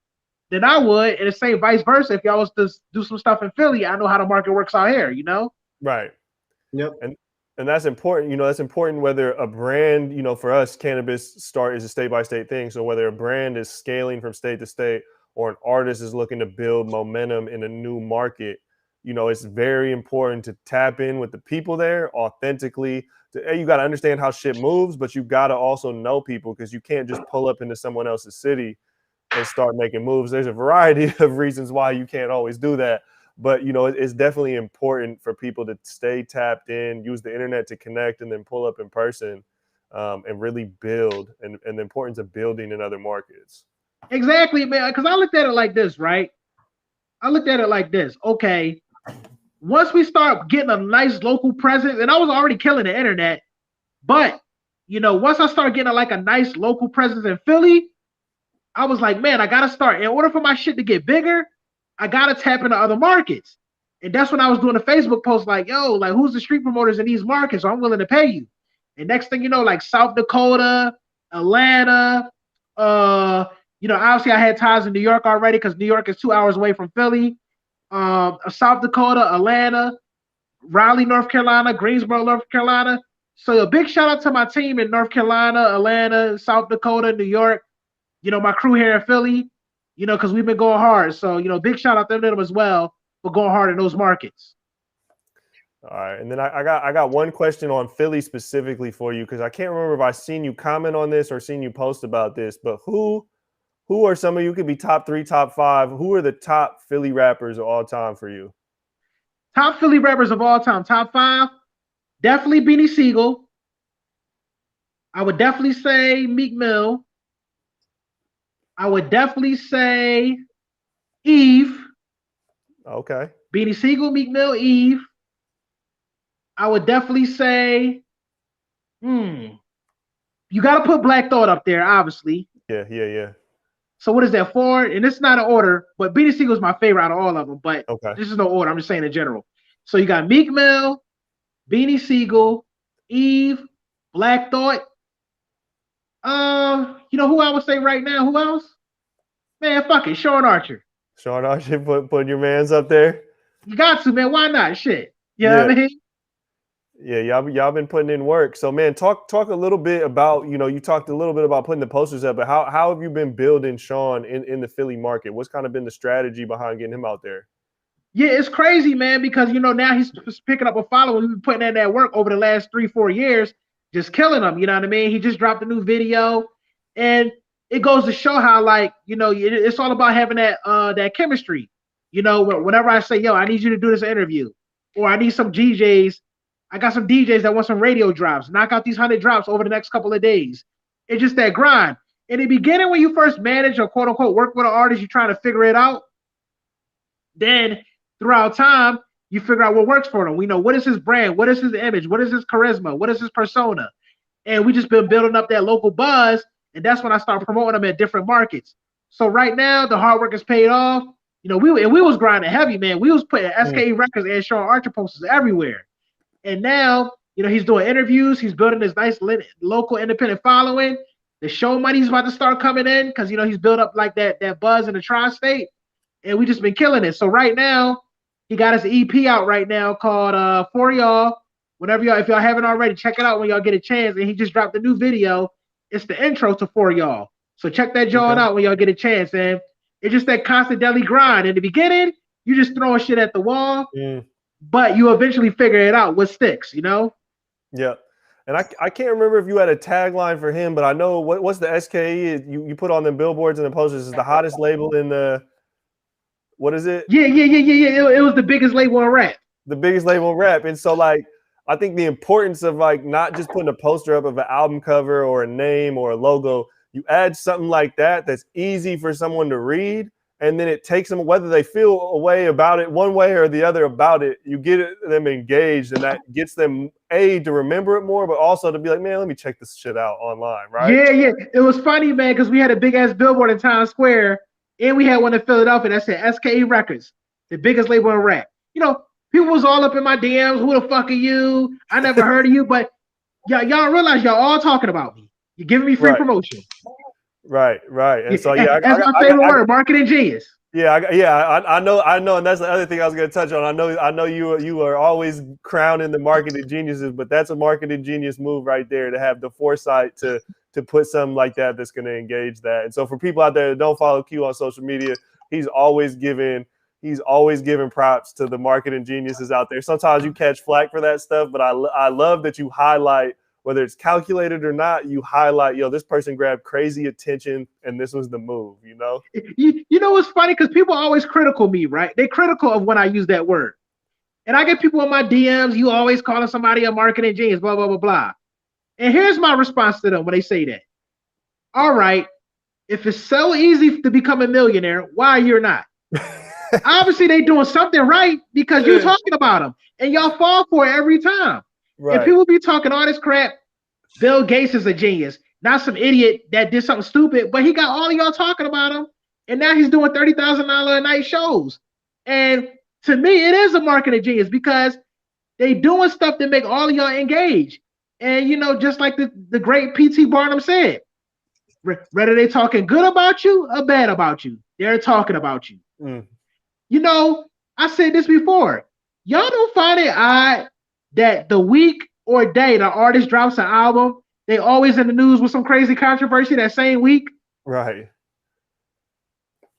than I would, and the same vice versa. If y'all was to do some stuff in Philly, I know how the market works out here. Right. Yep. And that's important. That's important whether a brand, for us, cannabis is a state by state thing. So whether a brand is scaling from state to state or an artist is looking to build momentum in a new market, it's very important to tap in with the people there authentically. You got to understand how shit moves, but you got to also know people because you can't just pull up into someone else's city and start making moves. There's a variety of reasons why you can't always do that. But, it's definitely important for people to stay tapped in, use the internet to connect, and then pull up in person and really build and the importance of building in other markets. Exactly, man. Because I looked at it like this, right? Okay, once we start getting a nice local presence, and I was already killing the internet, but, once I start getting like a nice local presence in Philly, I was like, man, I got to start. In order for my shit to get bigger, I got to tap into other markets. And that's when I was doing a Facebook post like, yo, like who's the street promoters in these markets? So I'm willing to pay you. And next thing you know, like South Dakota, Atlanta, obviously I had ties in New York already because New York is 2 hours away from Philly. South Dakota, Atlanta, Raleigh, North Carolina, Greensboro, North Carolina. So a big shout out to my team in North Carolina, Atlanta, South Dakota, New York. My crew here in Philly, because we've been going hard. So, big shout out to them as well for going hard in those markets. All right. And then I got one question on Philly specifically for you, because I can't remember if I seen you comment on this or seen you post about this, but who are some of you, could be top 3, top 5, who are the top Philly rappers of all time for you? Top Philly rappers of all time, top 5, definitely Beanie Siegel. I would definitely say Meek Mill. I would definitely say Eve. Okay. Beanie Siegel, Meek Mill, Eve. I would definitely say, you got to put Black Thought up there, obviously. Yeah. So what is that, 4? And it's not an order, but Beanie Siegel is my favorite out of all of them. But This is no order. I'm just saying in general. So you got Meek Mill, Beanie Siegel, Eve, Black Thought. Who I would say right now? Who else? Man, fuck it, Sean Archer. Sean Archer, putting your mans up there. You got to, man. Why not? Shit. You know what I mean? Yeah, y'all been putting in work. So, man, talk a little bit about, you talked a little bit about putting the posters up, but how have you been building Sean in the Philly market? What's kind of been the strategy behind getting him out there? Yeah, it's crazy, man, because now he's picking up a following. We've been putting in that work over the last 3-4 years, just killing him. You know what I mean? He just dropped a new video, and it goes to show how, like, it's all about having that chemistry. Whenever I say, yo, I need you to do this interview, or I need some DJs, I got some DJs that want some radio drops. Knock out these 100 drops over the next couple of days. It's just that grind. In the beginning, when you first manage or quote unquote work with an artist, you're trying to figure it out. Then throughout time, you figure out what works for them. We know what is his brand, what is his image, what is his charisma, what is his persona. And we just been building up that local buzz. And that's when I start promoting them at different markets. So right now, the hard work is paid off. We was grinding heavy, man. We was putting SKE records and showing Archer posters everywhere. And now, he's doing interviews. He's building this nice local independent following. The show money's about to start coming in because, he's built up like that buzz in the tri-state. And we just been killing it. So right now, he got his EP out right now called For Y'all. If y'all haven't already, check it out when y'all get a chance. And he just dropped a new video. It's the intro to For Y'all. So check that joint out when y'all get a chance. And it's just that constant daily grind. In the beginning, you just throwing shit at the wall, but you eventually figure it out what sticks, Yeah. And I can't remember if you had a tagline for him, but I know what's the SKE you put on the billboards and the posters is the hottest label in the, what is it? Yeah. It was the biggest label in rap. The biggest label in rap. And so, like, I think the importance of, like, not just putting a poster up of an album cover or a name or a logo, you add something like that that's easy for someone to read, and then it takes them, whether they feel a way about it, one way or the other about it, you get them engaged, and that gets them, to remember it more, but also to be like, man, let me check this shit out online, right? Yeah. It was funny, man, because we had a big-ass billboard in Times Square, and we had one in Philadelphia that said SKE Records, the biggest label in rap. People was all up in my DMs, who the fuck are you? I never heard of you, but y'all realize y'all all talking about me. You're giving me free promotion. Right. And so, yeah. That's my favorite word, marketing genius. Yeah, I know, and that's the other thing I was going to touch on. I know you are always crowning the marketing geniuses, but that's a marketing genius move right there, to have the foresight to put something like that's going to engage that. And so for people out there that don't follow Q on social media, he's always giving props to the marketing geniuses out there. Sometimes you catch flack for that stuff, but I love that you highlight, whether it's calculated or not, you highlight, this person grabbed crazy attention and this was the move, You know what's funny? Because people are always critical of me, right? They're critical of when I use that word. And I get people in my DMs, you always calling somebody a marketing genius, blah, blah, blah, blah. And here's my response to them when they say that. All right, if it's so easy to become a millionaire, why you're not? Obviously, they doing something right because you're talking about them. And y'all fall for it every time. Right. And people be talking all this crap. Bill Gates is a genius, not some idiot that did something stupid, but he got all of y'all talking about him. And now he's doing $30,000 a night shows. And to me, it is a marketing genius because they doing stuff that make all of y'all engage. And, just like the great P.T. Barnum said, whether they talking good about you or bad about you, they're talking about you. I said this before. Y'all don't find it odd that the week or day the artist drops an album, they always in the news with some crazy controversy that same week? Right.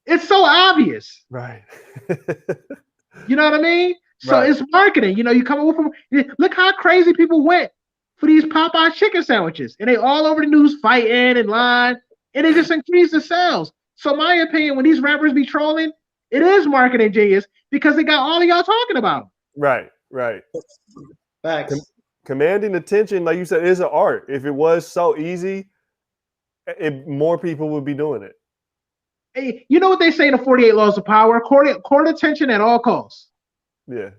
It's so obvious. Right. You know what I mean? So It's marketing. You come up with, look how crazy people went for these Popeye chicken sandwiches. And they all over the news fighting and lying. And it just increased the sales. So my opinion, when these rappers be trolling, it is marketing genius because they got all of y'all talking about them. Right. Facts. Commanding attention, like you said, is an art. If it was so easy, more people would be doing it. Hey, you know what they say in the 48 Laws of Power? Court attention at all costs. Yeah.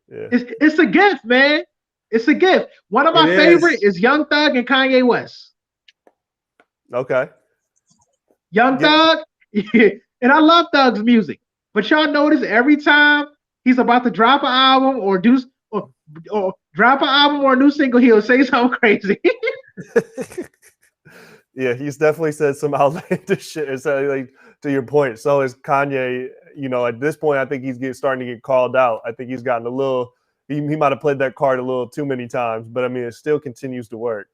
It's a gift, man. It's a gift. One of my favorite is Young Thug and Kanye West. Okay. Young Thug, and I love Thug's music, but y'all notice every time he's about to drop an album or drop an album or a new single, he'll say something crazy. Yeah, he's definitely said some outlandish shit. It's like, to your point, so is Kanye. At this point, I think he's starting to get called out. I think he's gotten a little. He might have played that card a little too many times, but I mean, it still continues to work.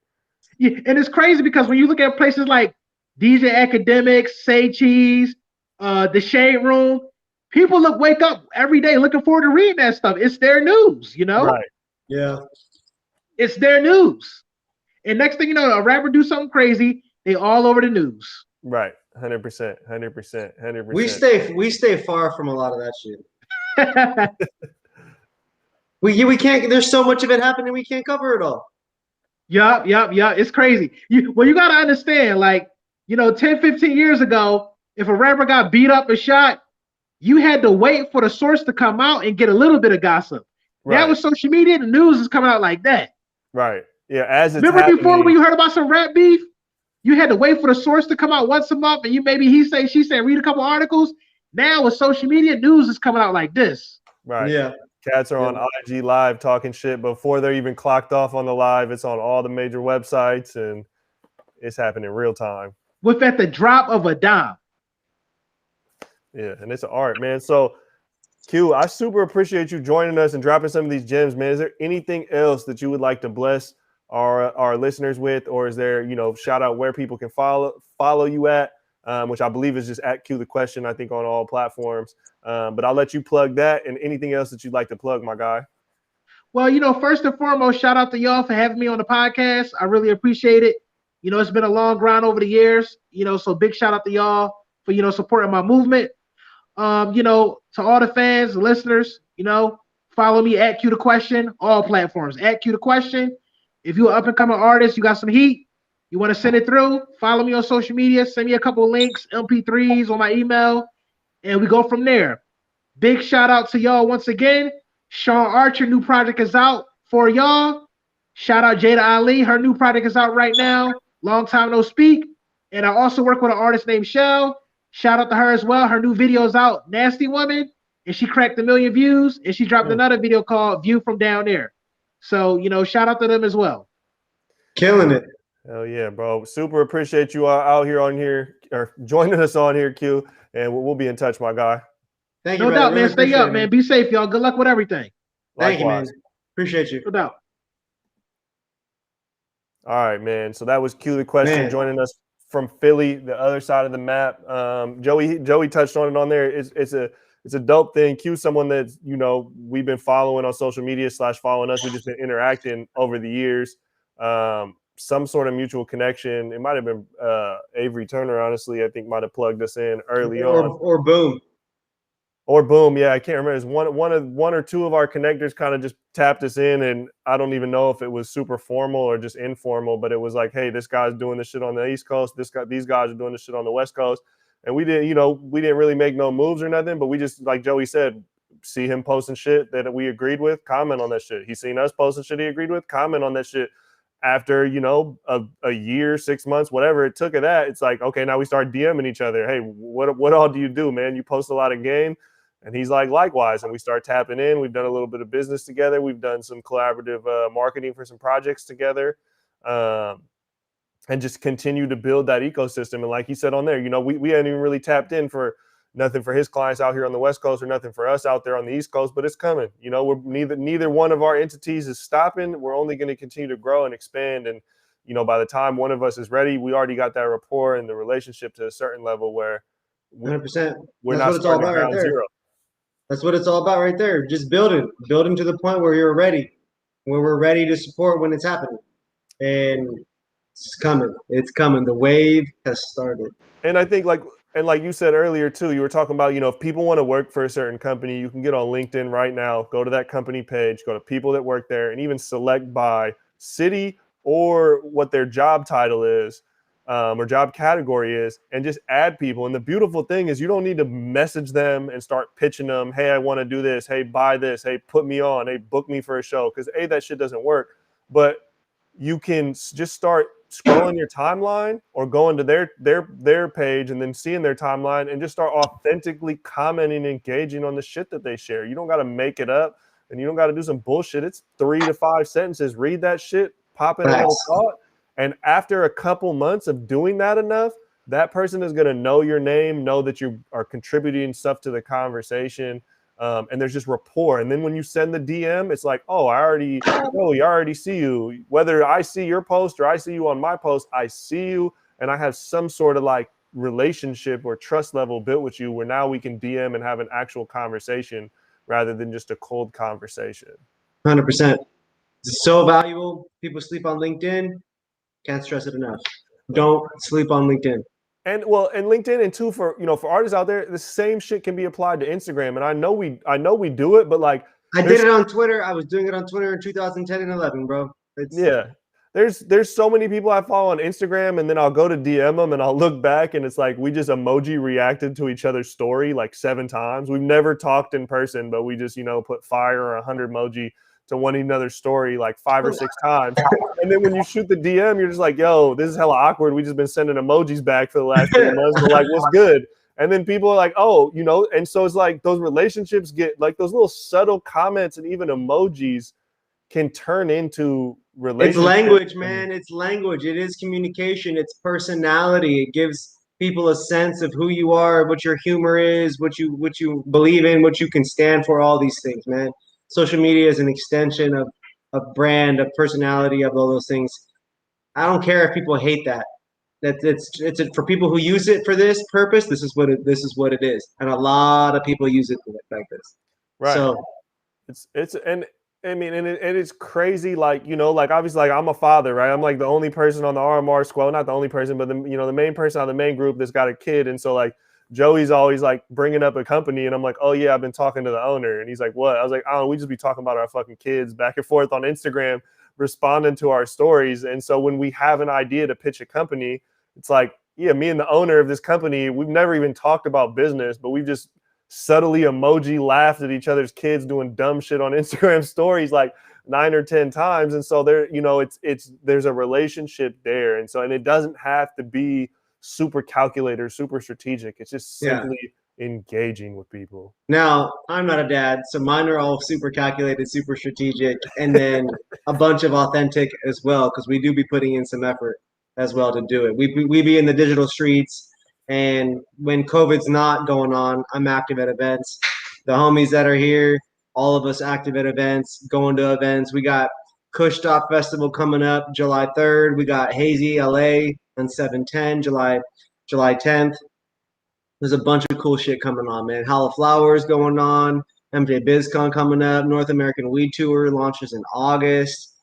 Yeah, and it's crazy because when you look at places like DJ Academics, Say Cheese, The Shade Room, People wake up every day looking forward to reading that stuff. It's their news, you know? Right. Yeah. It's their news. And next thing you know, a rapper do something crazy, they all over the news. Right. 100%. 100%. We stay far from a lot of that shit. We can't. There's so much of it happening. We can't cover it all. Yup. It's crazy. You got to understand, like, 10, 15 years ago, if a rapper got beat up and shot, you had to wait for the source to come out and get a little bit of gossip. Right. Now with social media, the news is coming out like that. Right. Yeah. As it's remember happening, before when you heard about some rap beef, you had to wait for the source to come out once a month, and you maybe he say, she said, read a couple articles. Now with social media, news is coming out like this. Right. Yeah. Cats are on IG Live talking shit before they're even clocked off on the live. It's on all the major websites, and it's happening real time. With at the drop of a dime. Yeah, and it's an art, man. So, Q, I super appreciate you joining us and dropping some of these gems, man. Is there anything else that you would like to bless our listeners with, or is there, shout out where people can follow you at, which I believe is just at Q the Question, I think, on all platforms. But I'll let you plug that and anything else that you'd like to plug, my guy. Well, first and foremost, shout out to y'all for having me on the podcast. I really appreciate it. It's been a long grind over the years, so big shout out to y'all for, supporting my movement. To all the fans, the listeners, follow me at Q the Question, all platforms, at Q the Question. If you're an up-and-coming artist, you got some heat, you want to send it through, follow me on social media, send me a couple of links, MP3s on my email, and we go from there. Big shout out to y'all once again. Sean Archer, new project is out for y'all. Shout out Jada Ali, her new project is out right now. Long time no speak. And I also work with an artist named Shell. Shout out to her as well. Her new video is out, Nasty Woman, and she cracked 1 million views, and she dropped another video called View from Down There. So, shout out to them as well. Killing it. Hell yeah, bro. Super appreciate you out here on here, or joining us on here, Q, and we'll be in touch, my guy. Thank you, no doubt, really man. Stay up, man. Be safe, y'all. Good luck with everything. Thank you, man. Appreciate you. No doubt. All right, man. So that was Q the Question, joining us from Philly, the other side of the map. Joey touched on it on there. It's a dope thing. Q's someone that we've been following on social media / following us. We've just been interacting over the years. Some sort of mutual connection. It might have been Avery Turner, honestly. I think might have plugged us in early on. Or Boom. Or Boom, yeah, I can't remember. It's one or two of our connectors kind of just tapped us in, and I don't even know if it was super formal or just informal, but it was like, hey, this guy's doing this shit on the East Coast. These guys are doing this shit on the West Coast, and we didn't really make no moves or nothing, but we just, like Joey said, see him posting shit that we agreed with, comment on that shit. He's seen us posting shit he agreed with, comment on that shit. After a year, 6 months, whatever it took of that, it's like, okay, now we start DMing each other. Hey, what all do you do, man? You post a lot of game. And he's like, likewise. And we start tapping in. We've done a little bit of business together. We've done some collaborative marketing for some projects together, and just continue to build that ecosystem. And like he said on there, we hadn't even really tapped in for nothing for his clients out here on the West Coast or nothing for us out there on the East Coast, but it's coming. We're neither one of our entities is stopping. We're only going to continue to grow and expand. And, by the time one of us is ready, we already got that rapport and the relationship to a certain level where 100%. We're not starting at ground zero. That's what it's all about right there. Just building to the point where you're ready, where we're ready to support when it's happening. And it's coming. It's coming. The wave has started. And I think like you said earlier too, you were talking about, if people want to work for a certain company, you can get on LinkedIn right now, go to that company page, go to people that work there, and even select by city or what their job title is. Or job category is, and just add people. And the beautiful thing is you don't need to message them and start pitching them, hey, I want to do this, hey, buy this, hey, put me on, hey, book me for a show, because that shit doesn't work. But you can just start scrolling your timeline or going to their page and then seeing their timeline and just start authentically commenting and engaging on the shit that they share. You don't got to make it up, and you don't got to do some bullshit. It's 3 to 5 sentences. Read that shit, pop in a little thought. And after a couple months of doing that enough, that person is going to know your name, know that you are contributing stuff to the conversation, and there's just rapport. And then when you send the DM, it's like, oh, I already see you. Whether I see your post or I see you on my post, I see you, and I have some sort of like relationship or trust level built with you where now we can DM and have an actual conversation rather than just a cold conversation. 100%. It's so valuable. People sleep on LinkedIn. Can't stress it enough. Don't sleep on LinkedIn. And LinkedIn, and too, for for artists out there, the same shit can be applied to Instagram. And I know we do it, but like I did it on Twitter. I was doing it on Twitter in 2010 and 11, bro. There's so many people I follow on Instagram, and then I'll go to DM them and I'll look back and it's like we just emoji reacted to each other's story like 7 times. We've never talked in person, but we just put fire or 100 emoji to one another's story like 5 or 6 times. And then when you shoot the DM, you're just like, yo, this is hella awkward. We just been sending emojis back for the last 3 months. We're like, what's good? And then people are like, oh, and so it's like those relationships get like those little subtle comments and even emojis can turn into relationships. It's language, man. It's language. It is communication. It's personality. It gives people a sense of who you are, what your humor is, what you believe in, what you can stand for, all these things, man. Social media is an extension of brand, of personality, of all those things. I don't care if people hate that. It's for people who use it for this purpose. This is what it is, and a lot of people use it like this. Right. So it's and I mean, and it's crazy. Like like obviously, like I'm a father, right? I'm like the only person on the RMR squad, not the only person, but the the main person on the main group that's got a kid, and so like Joey's always like bringing up a company, and I'm like, oh yeah, I've been talking to the owner, and he's like, what? I was like, oh, we just be talking about our fucking kids back and forth on Instagram, responding to our stories, and so when we have an idea to pitch a company, it's like, yeah, me and the owner of this company, we've never even talked about business, but we've just subtly emoji laughed at each other's kids doing dumb shit on Instagram stories like 9 or 10 times, and so there, it's there's a relationship there, and it doesn't have to be super calculated, super strategic. It's just simply engaging with people. Now, I'm not a dad, so mine are all super calculated, super strategic, and then a bunch of authentic as well, because we do be putting in some effort as well to do it. We be in the digital streets, and when COVID's not going on, I'm active at events. The homies that are here, all of us active at events, going to events. We got Kush Stop Festival coming up July 3rd. We got Hazy LA on 7/10, July 10th. There's a bunch of cool shit coming on, man. Hall of Flowers going on. MJ BizCon coming up. North American Weed Tour launches in August.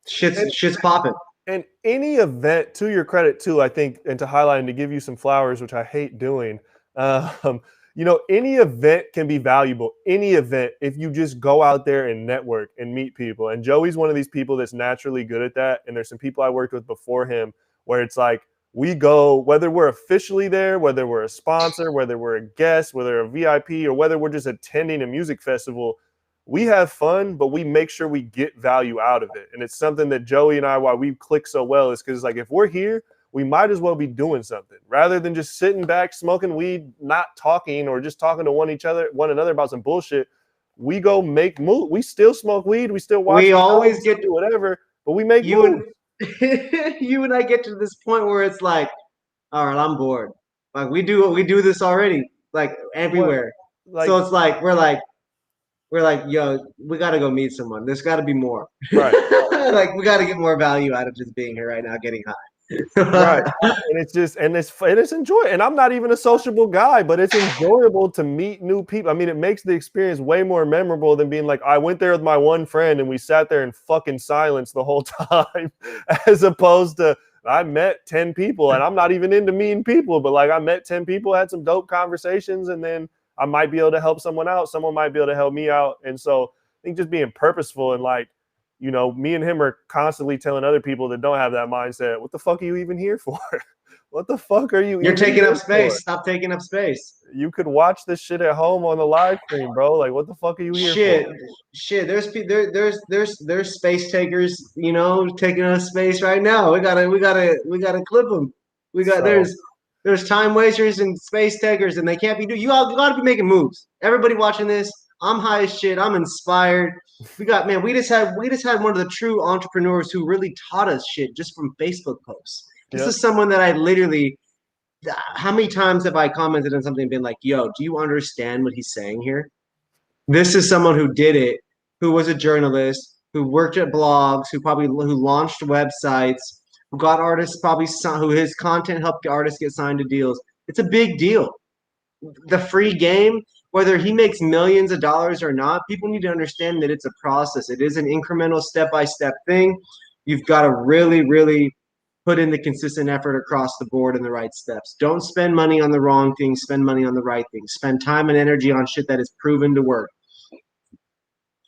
Shit's popping. And any event, to your credit too, I think, and to highlight and to give you some flowers, which I hate doing, any event can be valuable. Any event, if you just go out there and network and meet people. And Joey's one of these people that's naturally good at that. And there's some people I worked with before him where it's like, we go, whether we're officially there, whether we're a sponsor, whether we're a guest, whether a VIP, or whether we're just attending a music festival, we have fun, but we make sure we get value out of it. And it's something that Joey and I, why we click so well, is because like if we're here, we might as well be doing something rather than just sitting back, smoking weed, not talking, or just talking to one another about some bullshit. We go make moves. We still smoke weed. We still watch. We always get to whatever, but we make moves. You and I get to this point where it's like, all right, I'm bored. Like we do this already, like everywhere. So it's like we're like, yo, we got to go meet someone. There's got to be more. Right. Like we got to get more value out of just being here right now, getting high. Right. And it's enjoyable. And I'm not even a sociable guy, but it's enjoyable to meet new people. I mean, it makes the experience way more memorable than being like, I went there with my one friend and we sat there in fucking silence the whole time, as opposed to I met 10 people, and I'm not even into meeting people, but like I met 10 people, had some dope conversations, and then I might be able to help someone out. Someone might be able to help me out. And so I think just being purposeful and like, me and him are constantly telling other people that don't have that mindset, what the fuck are you even here for? What the fuck are you? You're taking up space. Stop taking up space. You could watch this shit at home on the live stream, bro. Like, what the fuck are you here for? Shit. There's space takers, taking up space right now. We gotta clip them. There's time wasters and space takers, and they can't be doing. You gotta be making moves. Everybody watching this, I'm high as shit. I'm inspired. We just had one of the true entrepreneurs who really taught us shit just from Facebook posts. This is someone that I literally, how many times have I commented on something and been like, yo, do you understand what he's saying here? This is someone who did it, who was a journalist, who worked at blogs, who launched websites, who got artists who his content helped artists get signed to deals. It's a big deal. The free game, whether he makes millions of dollars or not, people need to understand that it's a process. It is an incremental step-by-step thing. You've got to really, really put in the consistent effort across the board in the right steps. Don't spend money on the wrong things. Spend money on the right things. Spend time and energy on shit that is proven to work.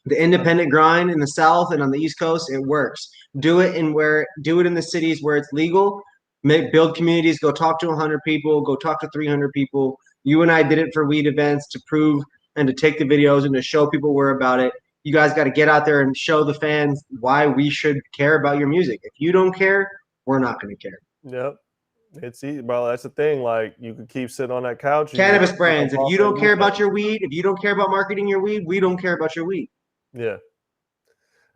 The independent grind in the South and on the East Coast, it works. Do it in the cities where it's legal. Build communities. Go talk to 100 people. Go talk to 300 people. You and I did it for weed events to prove and to take the videos and to show people we're about it. You guys got to get out there and show the fans why we should care about your music. If you don't care, we're not going to care. Yep. It's easy, bro. That's the thing. Like, you could keep sitting on that couch. Cannabis brands. If you don't care about your weed, if you don't care about marketing your weed, we don't care about your weed. Yeah.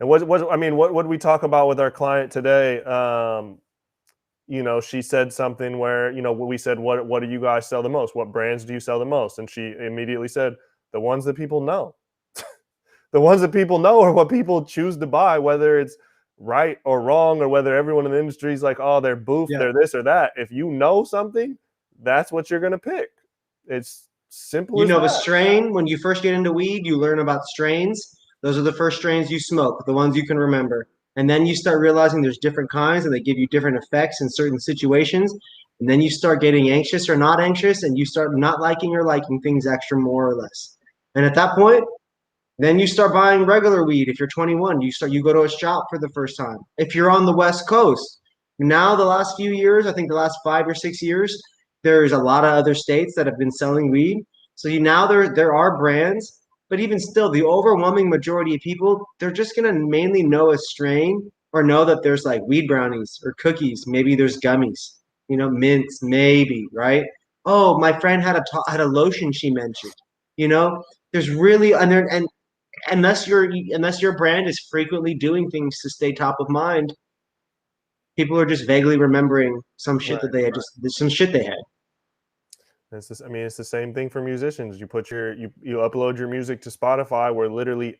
And what did we talk about with our client today? You know, she said something where, you know, we said, what do you guys sell the most? What brands do you sell the most? And she immediately said, the ones that people know. The ones that people know are what people choose to buy, whether it's right or wrong, or whether everyone in the industry is like, oh, they're boof, they're this or that. If you know something, that's what you're going to pick. It's simple. You know, the strain, when you first get into weed, you learn about strains. Those are the first strains you smoke, the ones you can remember. And then you start realizing there's different kinds and they give you different effects in certain situations. And then you start getting anxious or not anxious, and you start not liking or liking things extra more or less. And at that point, then you start buying regular weed. If you're 21, you go to a shop for the first time. If you're on the West Coast, now the last few years, I think the last 5 or 6 years, there's a lot of other states that have been selling weed. So there are brands, but even still, the overwhelming majority of people, they're just gonna mainly know a strain or know that there's like weed brownies or cookies. Maybe there's gummies, you know, mints, maybe, right? Oh, my friend had a lotion she mentioned. You know, there's really and unless your brand is frequently doing things to stay top of mind, people are just vaguely remembering some shit that they had some shit they had. It's the same thing for musicians. You put you upload your music to Spotify, where literally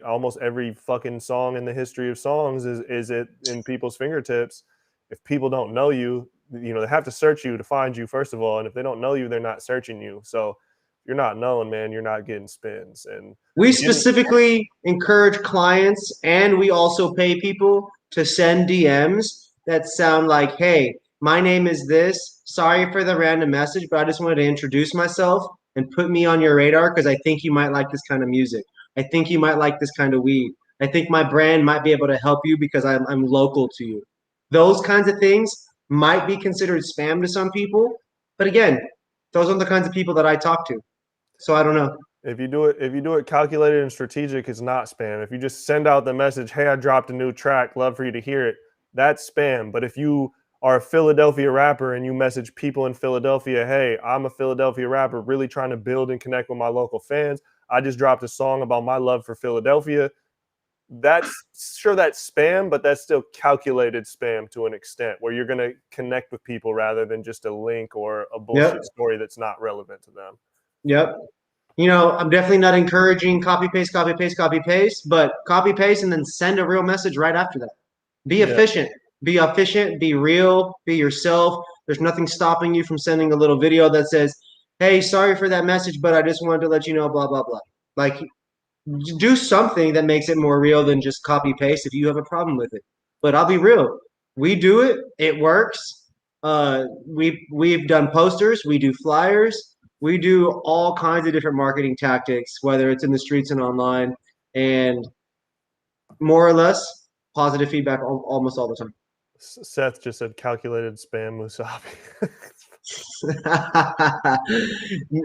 almost every fucking song in the history of songs is it in people's fingertips. If people don't know you, you know, they have to search you to find you, first of all. And if they don't know you, they're not searching you. So if you're not known, man, you're not getting spins. And we specifically encourage clients, and we also pay people to send DMs that sound like, hey, my name is this. Sorry for the random message, but I just wanted to introduce myself and put me on your radar because I think you might like this kind of music. I think you might like this kind of weed. I think my brand might be able to help you because I'm local to you. Those kinds of things might be considered spam to some people. But again, those are the kinds of people that I talk to. So I don't know. If you do it calculated and strategic, it's not spam. If you just send out the message, hey, I dropped a new track, love for you to hear it, that's spam. But if you are a Philadelphia rapper and you message people in Philadelphia, hey, I'm a Philadelphia rapper really trying to build and connect with my local fans, I just dropped a song about my love for Philadelphia, that's spam, but that's still calculated spam to an extent, where you're going to connect with people rather than just a link or a bullshit story that's not relevant to them. Yep. You know, I'm definitely not encouraging copy paste, but copy paste and then send a real message right after that. Be efficient. Be efficient, be real, be yourself. There's nothing stopping you from sending a little video that says, hey, sorry for that message, but I just wanted to let you know, blah, blah, blah. Like, do something that makes it more real than just copy paste if you have a problem with it. But I'll be real. We do it. It works. We've done posters. We do flyers. We do all kinds of different marketing tactics, whether it's in the streets and online, and more or less positive feedback almost all the time. Seth just said calculated spam musabi.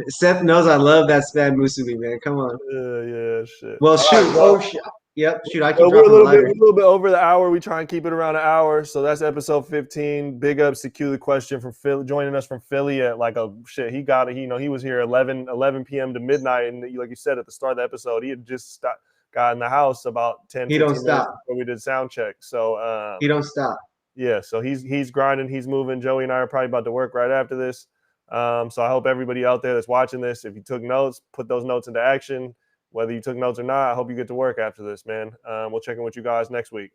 Seth knows I love that spam musubi, man. Come on. Yeah, shit. Well, shoot. Yep. Shoot, I keep we're dropping a little bit over the hour. We try and keep it around an hour. So that's episode 15. Big ups to Q the Question from Philly, joining us from Philly at like he got it. He was here 11 p.m. to midnight, and like you said at the start of the episode, he had just got in the house about 10. He don't stop before we did sound check. So he don't stop. Yeah, so he's grinding, he's moving. Joey and I are probably about to work right after this. So I hope everybody out there that's watching this, if you took notes, put those notes into action. Whether you took notes or not, I hope you get to work after this, man. We'll check in with you guys next week.